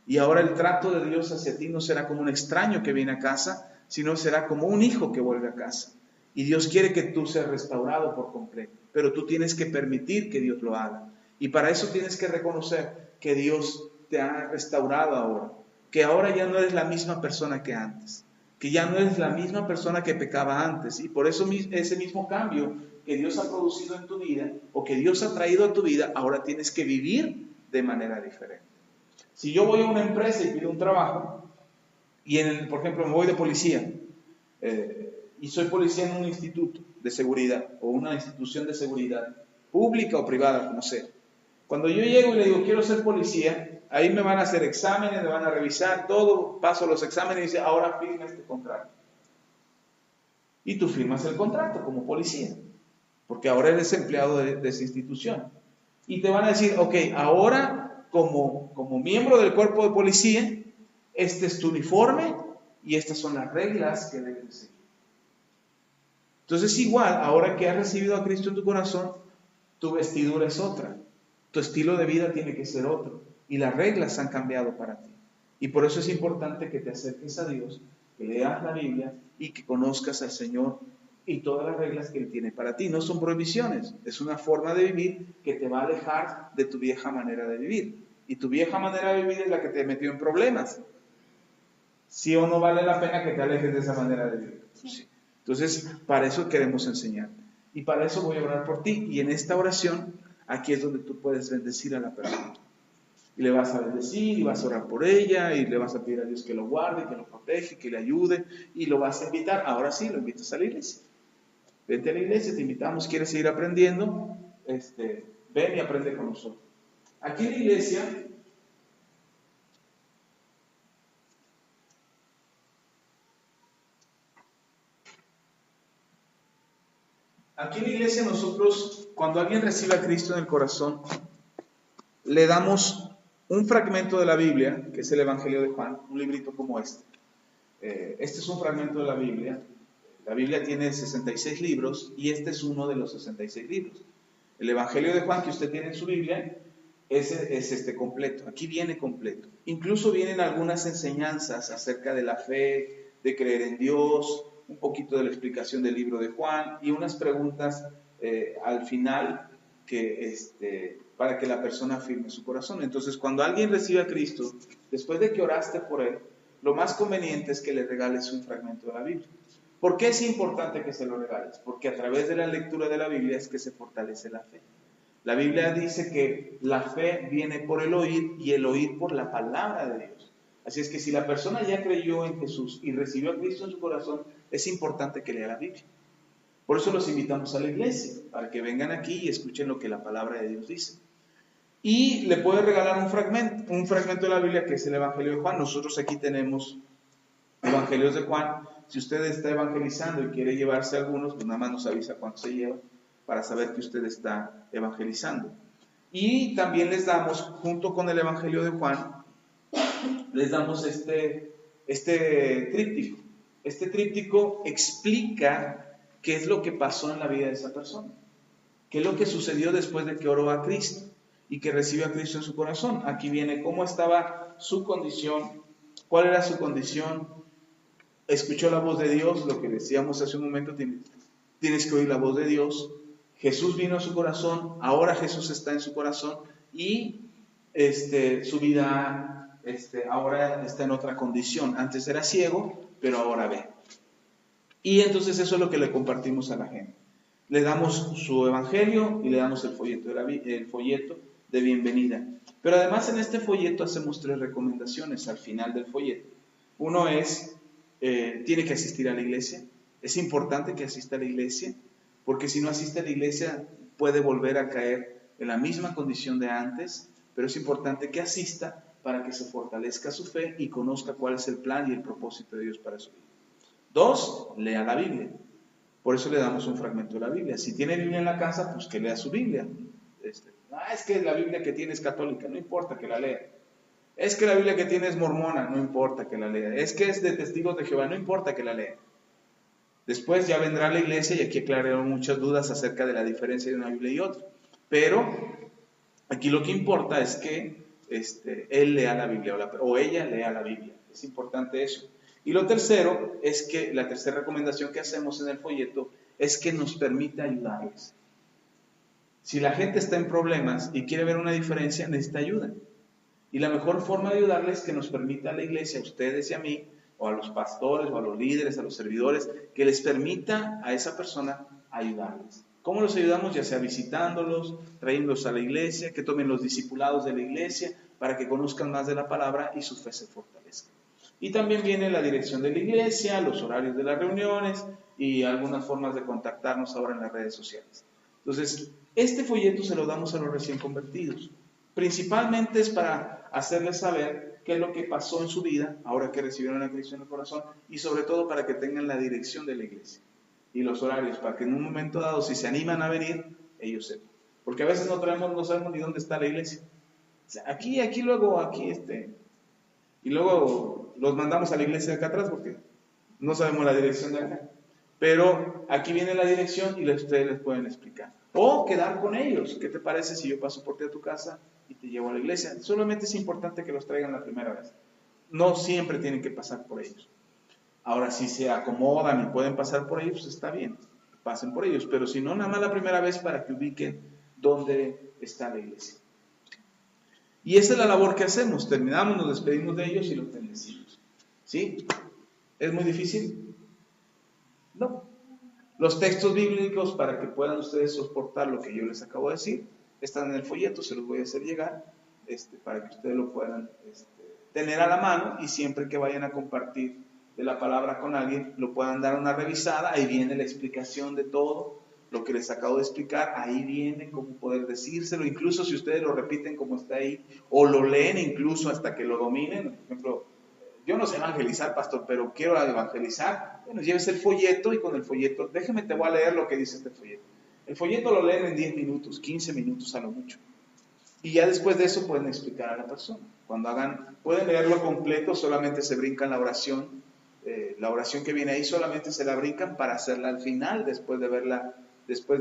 Y ahora el trato de Dios hacia ti no será como un extraño que viene a casa, sino será como un hijo que vuelve a casa. Y Dios quiere que tú seas restaurado por completo, pero tú tienes que permitir que Dios lo haga. Y para eso tienes que reconocer que Dios te ha restaurado ahora, que ahora ya no eres la misma persona que antes, que ya no eres la misma persona que pecaba antes. Y por eso ese mismo cambio que Dios ha producido en tu vida, o que Dios ha traído a tu vida, ahora tienes que vivir de manera diferente. Si yo voy a una empresa y pido un trabajo, y por ejemplo me voy de policía, y soy policía en un instituto de seguridad, o una institución de seguridad, pública o privada, como sea. Cuando yo llego y le digo, quiero ser policía, ahí me van a hacer exámenes, me van a revisar todo, paso los exámenes y dice, ahora firma este contrato. Y tú firmas el contrato como policía, porque ahora eres empleado de esa institución. Y te van a decir, ok, ahora como miembro del cuerpo de policía, este es tu uniforme y estas son las reglas que debes de seguir. Entonces igual, ahora que has recibido a Cristo en tu corazón, tu vestidura es otra, tu estilo de vida tiene que ser otro y las reglas han cambiado para ti. Y por eso es importante que te acerques a Dios, que leas la Biblia y que conozcas al Señor y todas las reglas que Él tiene para ti. No son prohibiciones, es una forma de vivir que te va a alejar de tu vieja manera de vivir. Y tu vieja manera de vivir es la que te metió en problemas. ¿Sí o no vale la pena que te alejes de esa manera de vivir? Sí. Entonces, para eso queremos enseñar. Y para eso voy a orar por ti. Y en esta oración, aquí es donde tú puedes bendecir a la persona. Y le vas a bendecir, y vas a orar por ella, y le vas a pedir a Dios que lo guarde, que lo protege, que le ayude, y lo vas a invitar. Ahora sí, lo invitas a la iglesia. Vente a la iglesia, te invitamos, quieres seguir aprendiendo, ven y aprende con nosotros. Aquí en la iglesia, nosotros, cuando alguien recibe a Cristo en el corazón, le damos un fragmento de la Biblia, que es el Evangelio de Juan, un librito como este. Este es un fragmento de la Biblia. La Biblia tiene 66 libros y este es uno de los 66 libros. El Evangelio de Juan que usted tiene en su Biblia es este completo. Aquí viene completo. Incluso vienen algunas enseñanzas acerca de la fe, de creer en Dios, un poquito de la explicación del libro de Juan y unas preguntas al final para que la persona afirme su corazón. Entonces, cuando alguien recibe a Cristo, después de que oraste por él, lo más conveniente es que le regales un fragmento de la Biblia. ¿Por qué es importante que se lo regales? Porque a través de la lectura de la Biblia es que se fortalece la fe. La Biblia dice que la fe viene por el oír y el oír por la palabra de Dios. Así es que si la persona ya creyó en Jesús y recibió a Cristo en su corazón, es importante que lea la Biblia. Por eso los invitamos a la iglesia, para que vengan aquí y escuchen lo que la palabra de Dios dice. Y le puede regalar un fragmento de la Biblia que es el Evangelio de Juan. Nosotros aquí tenemos Evangelios de Juan. Si usted está evangelizando y quiere llevarse algunos, pues nada más nos avisa cuánto se lleva para saber que usted está evangelizando. Y también les damos, junto con el Evangelio de Juan, les damos este tríptico. Este tríptico explica qué es lo que pasó en la vida de esa persona, qué es lo que sucedió después de que oró a Cristo y que recibió a Cristo en su corazón. Aquí viene cómo estaba su condición, cuál era su condición, escuchó la voz de Dios, lo que decíamos hace un momento, tienes que oír la voz de Dios. Jesús vino a su corazón, ahora Jesús está en su corazón y su vida ahora está en otra condición. Antes era ciego, pero ahora ve. Y entonces eso es lo que le compartimos a la gente. Le damos su evangelio y le damos el folleto de bienvenida. Pero además en este folleto hacemos 3 recomendaciones al final del folleto. Uno es, tiene que asistir a la iglesia. Es importante que asista a la iglesia, porque si no asiste a la iglesia puede volver a caer en la misma condición de antes, pero es importante que asista para que se fortalezca su fe y conozca cuál es el plan y el propósito de Dios para su vida. 2, lea la Biblia. Por eso le damos un fragmento de la Biblia. Si tiene Biblia en la casa, pues que lea su Biblia. Es que la Biblia que tiene es católica, no importa que la lea. Es que la Biblia que tiene es mormona, no importa que la lea. Es que es de Testigos de Jehová, no importa que la lea. Después ya vendrá la iglesia y aquí aclararé muchas dudas acerca de la diferencia de una Biblia y otra. Pero aquí lo que importa es que él lea la Biblia o ella lea la Biblia. Es importante eso. Y lo tercero es que la tercera recomendación que hacemos en el folleto es que nos permita ayudarles. Si la gente está en problemas y quiere ver una diferencia, necesita ayuda. Y la mejor forma de ayudarles es que nos permita a la iglesia, a ustedes y a mí, o a los pastores, o a los líderes, a los servidores, que les permita a esa persona ayudarles. ¿Cómo los ayudamos? Ya sea visitándolos, trayéndolos a la iglesia, que tomen los discipulados de la iglesia, para que conozcan más de la palabra y su fe se fortalezca. Y también viene la dirección de la iglesia, los horarios de las reuniones y algunas formas de contactarnos ahora en las redes sociales. Entonces, este folleto se lo damos a los recién convertidos. Principalmente es para hacerles saber qué es lo que pasó en su vida, ahora que recibieron a Cristo en el corazón, y sobre todo para que tengan la dirección de la iglesia y los horarios, para que en un momento dado, si se animan a venir, ellos sepan. Porque a veces no sabemos ni dónde está la iglesia. O sea, aquí luego, Y luego los mandamos a la iglesia de acá atrás porque no sabemos la dirección de acá. Pero aquí viene la dirección y ustedes les pueden explicar. O quedar con ellos. ¿Qué te parece si yo paso por ti a tu casa y te llevo a la iglesia? Solamente es importante que los traigan la primera vez. No siempre tienen que pasar por ellos. Ahora, si se acomodan y pueden pasar por ellos, pues está bien, pasen por ellos. Pero si no, nada más la primera vez para que ubiquen dónde está la iglesia. Y esa es la labor que hacemos. Terminamos, nos despedimos de ellos y los bendecimos. ¿Sí? ¿Es muy difícil? No. Los textos bíblicos, para que puedan ustedes soportar lo que yo les acabo de decir, están en el folleto, se los voy a hacer llegar, para que ustedes lo puedan tener a la mano y siempre que vayan a compartir de la palabra con alguien, lo puedan dar una revisada. Ahí viene la explicación de todo lo que les acabo de explicar, ahí viene cómo poder decírselo, incluso si ustedes lo repiten como está ahí, o lo leen incluso hasta que lo dominen. Por ejemplo, yo no sé evangelizar, pastor, pero quiero evangelizar. Bueno, llévese el folleto y con el folleto, déjeme, te voy a leer lo que dice este folleto. El folleto lo leen en 10 minutos, 15 minutos a lo mucho. Y ya después de eso pueden explicar a la persona. Cuando pueden leerlo completo, solamente se brincan la oración que viene ahí, solamente se la brincan para hacerla al final, después de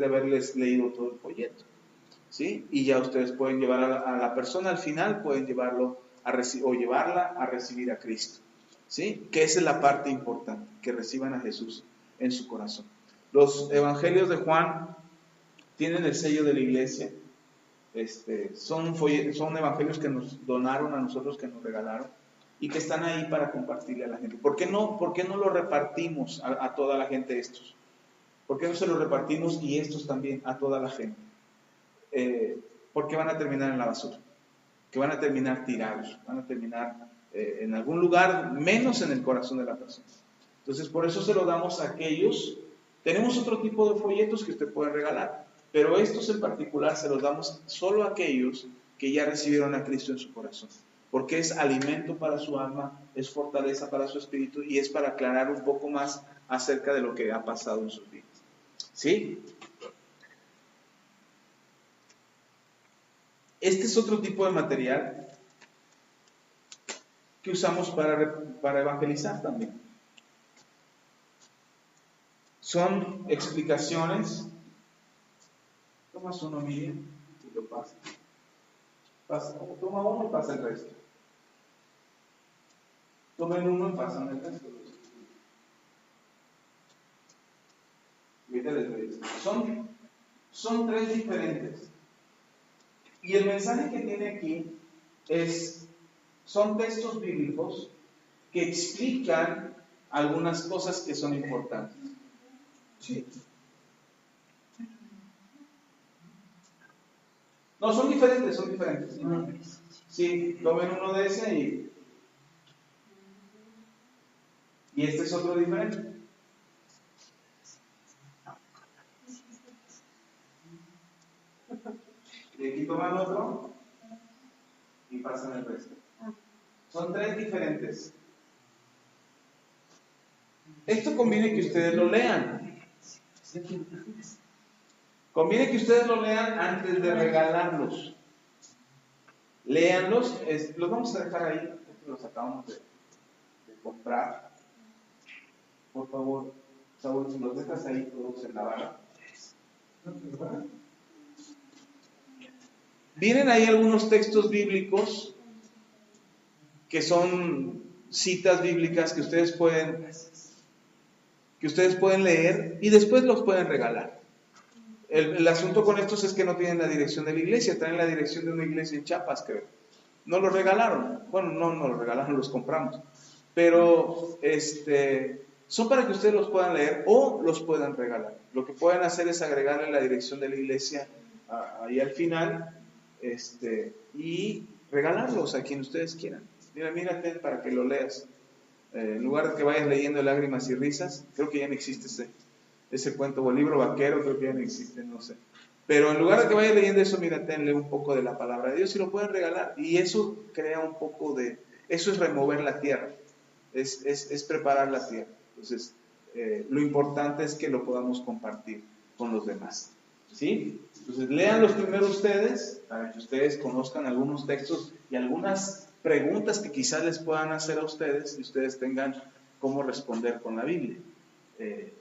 haberles leído todo el folleto. ¿Sí? Y ya ustedes pueden llevar a la persona al final, pueden llevarla a recibir a Cristo. ¿Sí? Que esa es la parte importante, que reciban a Jesús en su corazón. Los evangelios de Juan tienen el sello de la iglesia. Son evangelios que nos donaron a nosotros, que nos regalaron y que están ahí para compartirle a la gente. ¿Por qué no los repartimos a toda la gente estos? ¿Por qué no se los repartimos y estos también a toda la gente? Porque van a terminar en la basura, que van a terminar tirados, van a terminar en algún lugar, menos en el corazón de la persona. Entonces, por eso se lo damos a aquellos. Tenemos otro tipo de folletos que usted puede regalar, pero estos en particular se los damos solo a aquellos que ya recibieron a Cristo en su corazón, porque es alimento para su alma, es fortaleza para su espíritu y es para aclarar un poco más acerca de lo que ha pasado en sus vidas. ¿Sí? Este es otro tipo de material que usamos para evangelizar también. Son explicaciones. Tomas uno, Miriam, y lo pasas. Toma uno y pasa el resto. Tomen uno y pasan el resto. Son tres diferentes. Y el mensaje que tiene aquí son textos bíblicos que explican algunas cosas que son importantes. Sí. No, son diferentes. Sí, tomen uno de ese y este es otro diferente. Y aquí toman otro y pasan el resto. Son tres diferentes. Esto conviene que ustedes lo lean. Conviene que ustedes lo lean antes de regalarlos. Léanlos. Los vamos a dejar ahí. Los acabamos de comprar. Por favor, Saúl, si los dejas ahí todos en la barra. Vienen ahí algunos textos bíblicos que son citas bíblicas que ustedes pueden leer y después los pueden regalar. El asunto con estos es que no tienen la dirección de la iglesia, traen la dirección de una iglesia en Chiapas, creo. No los regalaron. Bueno, no los regalaron, los compramos. Pero son para que ustedes los puedan leer o los puedan regalar. Lo que pueden hacer es agregarle la dirección de la iglesia ahí al final y regalarlos a quien ustedes quieran. Mírate para que lo leas. En lugar de que vayas leyendo Lágrimas y Risas, creo que ya no existe ese cuento, o el libro vaquero, creo que ya no existe, no sé. Pero en lugar de que vayas leyendo eso, mírate, lee un poco de la palabra de Dios y lo pueden regalar. Y eso crea un poco eso es remover la tierra, es preparar la tierra. Entonces, lo importante es que lo podamos compartir con los demás. ¿Sí? Entonces, lean los primero ustedes, para que ustedes conozcan algunos textos y algunas preguntas que quizás les puedan hacer a ustedes y ustedes tengan cómo responder con la Biblia.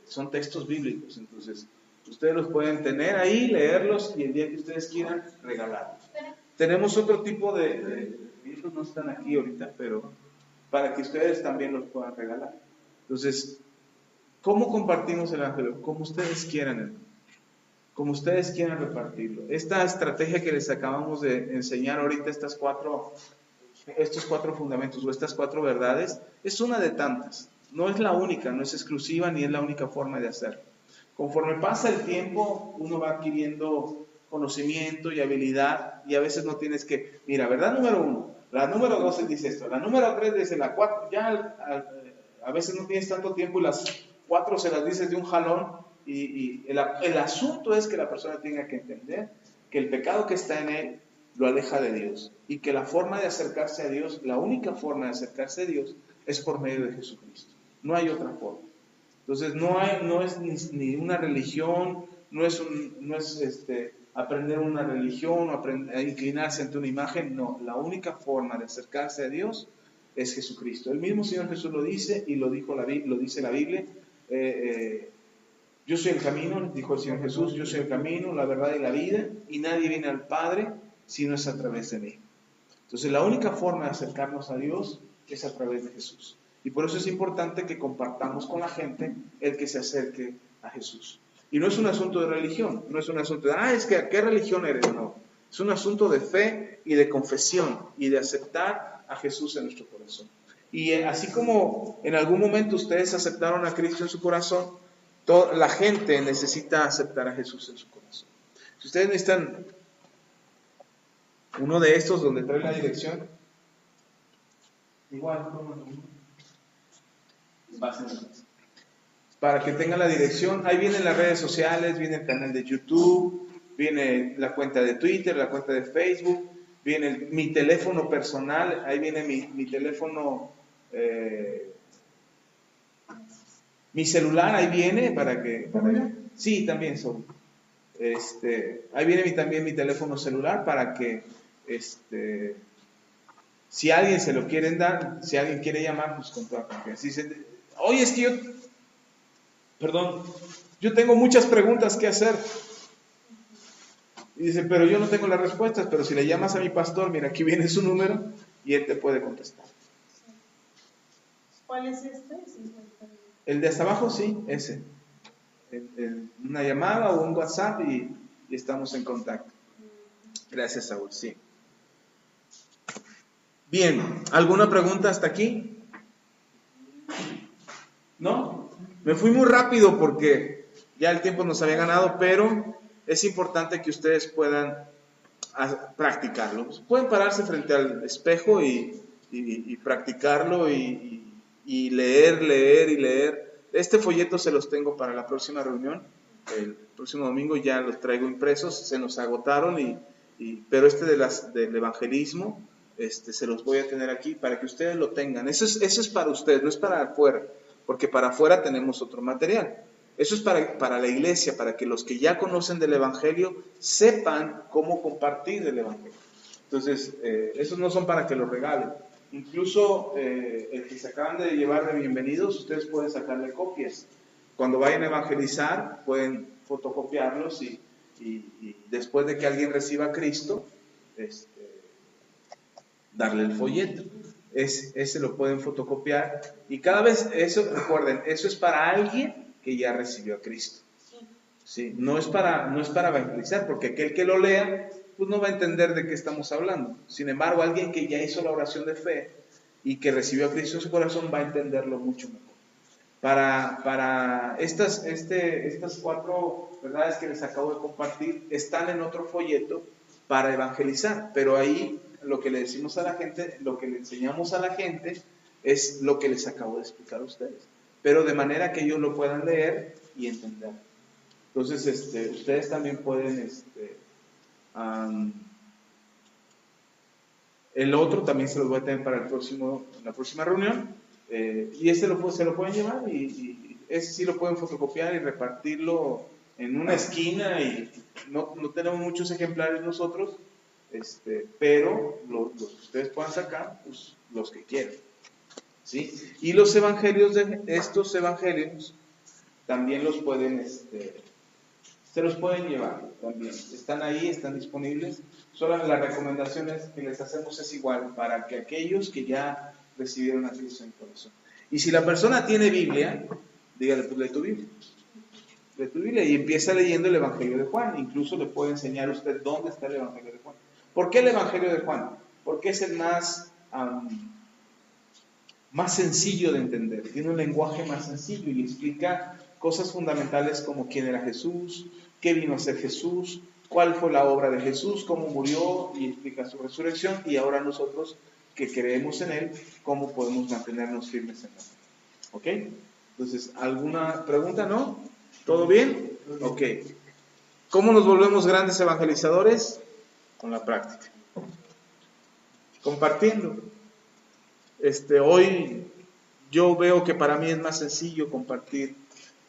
Son textos bíblicos, entonces ustedes los pueden tener ahí, leerlos y el día que ustedes quieran, regalarlos. Tenemos otro tipo de libros, no están aquí ahorita, pero para que ustedes también los puedan regalar. Entonces, ¿cómo compartimos el Evangelio? Como ustedes quieran, hermano. Como ustedes quieran repartirlo. Esta estrategia que les acabamos de enseñar ahorita, estos cuatro fundamentos o estas 4 verdades, es una de tantas. No es la única, no es exclusiva ni es la única forma de hacerlo. Conforme pasa el tiempo, uno va adquiriendo conocimiento y habilidad y a veces no tienes que, mira, verdad número 1, la número 2 dice esto, la número 3 dice la 4, ya a veces no tienes tanto tiempo y las 4 se las dices de un jalón. Y el asunto es que la persona tenga que entender que el pecado que está en él lo aleja de Dios y que la forma de acercarse a Dios, la única forma de acercarse a Dios es por medio de Jesucristo. No hay otra forma. Entonces no es ni una religión, no es aprender una religión o a inclinarse ante una imagen. No, la única forma de acercarse a Dios es Jesucristo. El mismo Señor Jesús lo dice y lo dice la Biblia. Yo soy el camino, dijo el Señor Jesús, yo soy el camino, la verdad y la vida, y nadie viene al Padre si no es a través de mí. Entonces la única forma de acercarnos a Dios es a través de Jesús. Y por eso es importante que compartamos con la gente el que se acerque a Jesús. Y no es un asunto de religión, no es un asunto de, es que ¿a qué religión eres? No, es un asunto de fe y de confesión y de aceptar a Jesús en nuestro corazón. Y así como en algún momento ustedes aceptaron a Cristo en su corazón, la gente necesita aceptar a Jesús en su corazón. Si ustedes necesitan uno de estos donde trae la dirección, igual, para que tengan la dirección, ahí vienen las redes sociales, viene el canal de YouTube, viene la cuenta de Twitter, la cuenta de Facebook, viene mi teléfono personal, ahí viene mi teléfono, mi celular, ahí viene sí, también son. Ahí viene también mi teléfono celular para que si alguien se lo quieren dar, si alguien quiere llamar, pues con toda confianza. Dicen, oye, es que yo tengo muchas preguntas que hacer. Y dice, pero yo no tengo las respuestas, pero si le llamas a mi pastor, mira, aquí viene su número y él te puede contestar. ¿Cuál es este? El de hasta abajo, sí, ese. Una llamada o un WhatsApp y estamos en contacto. Gracias, Saúl, sí. Bien, ¿alguna pregunta hasta aquí? ¿No? Me fui muy rápido porque ya el tiempo nos había ganado, pero es importante que ustedes puedan practicarlo. Pueden pararse frente al espejo y practicarlo y leer. Este folleto se los tengo para la próxima reunión. El próximo domingo ya los traigo impresos, se nos agotaron, pero del evangelismo se los voy a tener aquí para que ustedes lo tengan. Eso es para ustedes, no es para afuera, porque para afuera tenemos otro material. Eso es para la iglesia, para que los que ya conocen del evangelio sepan cómo compartir el evangelio. Entonces, esos no son para que los regalen. Incluso el que se acaban de llevar de bienvenidos, ustedes pueden sacarle copias. Cuando vayan a evangelizar, pueden fotocopiarlos y después de que alguien reciba a Cristo, darle el folleto. Ese lo pueden fotocopiar. Y cada vez, recuerden, eso es para alguien que ya recibió a Cristo. ¿Sí? No es para evangelizar, porque aquel que lo lea pues no va a entender de qué estamos hablando. Sin embargo, alguien que ya hizo la oración de fe y que recibió a Cristo en su corazón va a entenderlo mucho mejor. Para estas 4 verdades que les acabo de compartir, están en otro folleto para evangelizar, pero ahí lo que le decimos a la gente, lo que le enseñamos a la gente es lo que les acabo de explicar a ustedes, pero de manera que ellos lo puedan leer y entender. Entonces, ustedes también pueden el otro también se los voy a tener para la próxima reunión, y se lo pueden llevar y ese sí lo pueden fotocopiar y repartirlo en una esquina, y no tenemos muchos ejemplares nosotros, pero los que ustedes puedan sacar, pues los que quieran. ¿Sí? Y los evangelios, estos evangelios, también los pueden, se los pueden llevar también. Están ahí, están disponibles. Solo las recomendaciones que les hacemos es igual, para que aquellos que ya recibieron a Cristo en el corazón. Y si la persona tiene Biblia, dígale, pues lee tu Biblia. Lee tu Biblia y empieza leyendo el Evangelio de Juan. Incluso le puede enseñar a usted dónde está el Evangelio de Juan. ¿Por qué el Evangelio de Juan? Porque es el más sencillo de entender. Tiene un lenguaje más sencillo y explica cosas fundamentales como quién era Jesús, qué vino a ser Jesús, cuál fue la obra de Jesús, cómo murió y explica su resurrección, y ahora nosotros que creemos en Él, cómo podemos mantenernos firmes en Él. ¿Ok? Entonces, ¿alguna pregunta? ¿No? ¿Todo bien? Ok. ¿Cómo nos volvemos grandes evangelizadores? Con la práctica. Compartiendo. Hoy yo veo que para mí es más sencillo compartir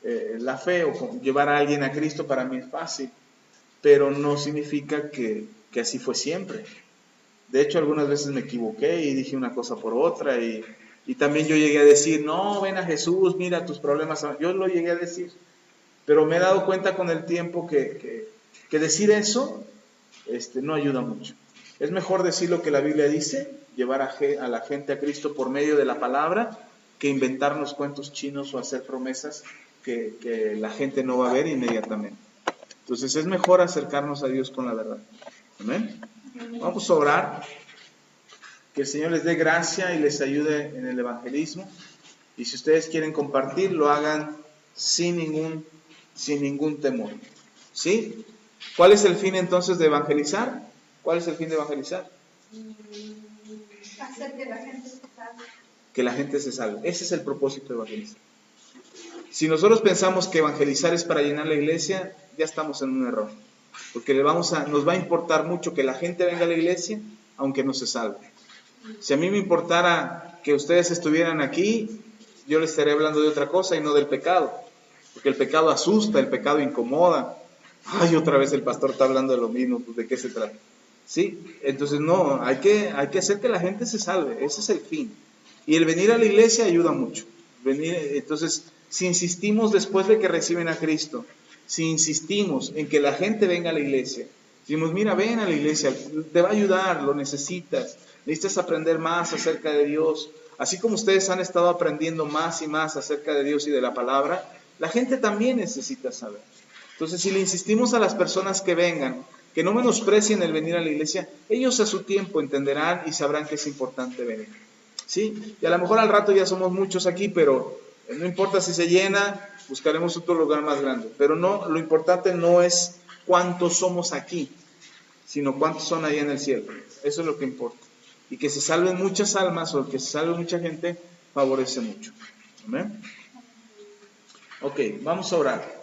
la fe o llevar a alguien a Cristo. Para mí es fácil, pero no significa que así fue siempre. De hecho, algunas veces me equivoqué y dije una cosa por otra y también yo llegué a decir, no, ven a Jesús, mira tus problemas. Yo lo llegué a decir, pero me he dado cuenta con el tiempo que decir eso no ayuda mucho. Es mejor decir lo que la Biblia dice, llevar a la gente a Cristo por medio de la palabra, que inventarnos cuentos chinos o hacer promesas que la gente no va a ver inmediatamente. Entonces es mejor acercarnos a Dios con la verdad. Amén. Vamos a orar. Que el Señor les dé gracia y les ayude en el evangelismo. Y si ustedes quieren compartir, lo hagan sin ningún temor. ¿Sí? ¿Cuál es el fin entonces de evangelizar? ¿Cuál es el fin de evangelizar? Hacer que la gente se salve. Que la gente se salve. Ese es el propósito de evangelizar. Si nosotros pensamos que evangelizar es para llenar la iglesia, ya estamos en un error. Porque nos va a importar mucho que la gente venga a la iglesia, aunque no se salve. Si a mí me importara que ustedes estuvieran aquí, yo les estaría hablando de otra cosa y no del pecado. Porque el pecado asusta, el pecado incomoda. Ay, otra vez el pastor está hablando de lo mismo, pues ¿de qué se trata? ¿Sí? Entonces no, hay que hacer que la gente se salve, ese es el fin. Y el venir a la iglesia ayuda mucho. Entonces, si insistimos después de que reciben a Cristo, si insistimos en que la gente venga a la iglesia, decimos, mira, ven a la iglesia, te va a ayudar, lo necesitas aprender más acerca de Dios, así como ustedes han estado aprendiendo más y más acerca de Dios y de la palabra, la gente también necesita saber. Entonces, si le insistimos a las personas que vengan, que no menosprecien el venir a la iglesia, ellos a su tiempo entenderán y sabrán que es importante venir. ¿Sí? Y a lo mejor al rato ya somos muchos aquí, pero no importa si se llena, buscaremos otro lugar más grande. Pero no, lo importante no es cuántos somos aquí, sino cuántos son allá en el cielo. Eso es lo que importa. Y que se salven muchas almas o que se salve mucha gente, favorece mucho. ¿Amén? Ok, vamos a orar.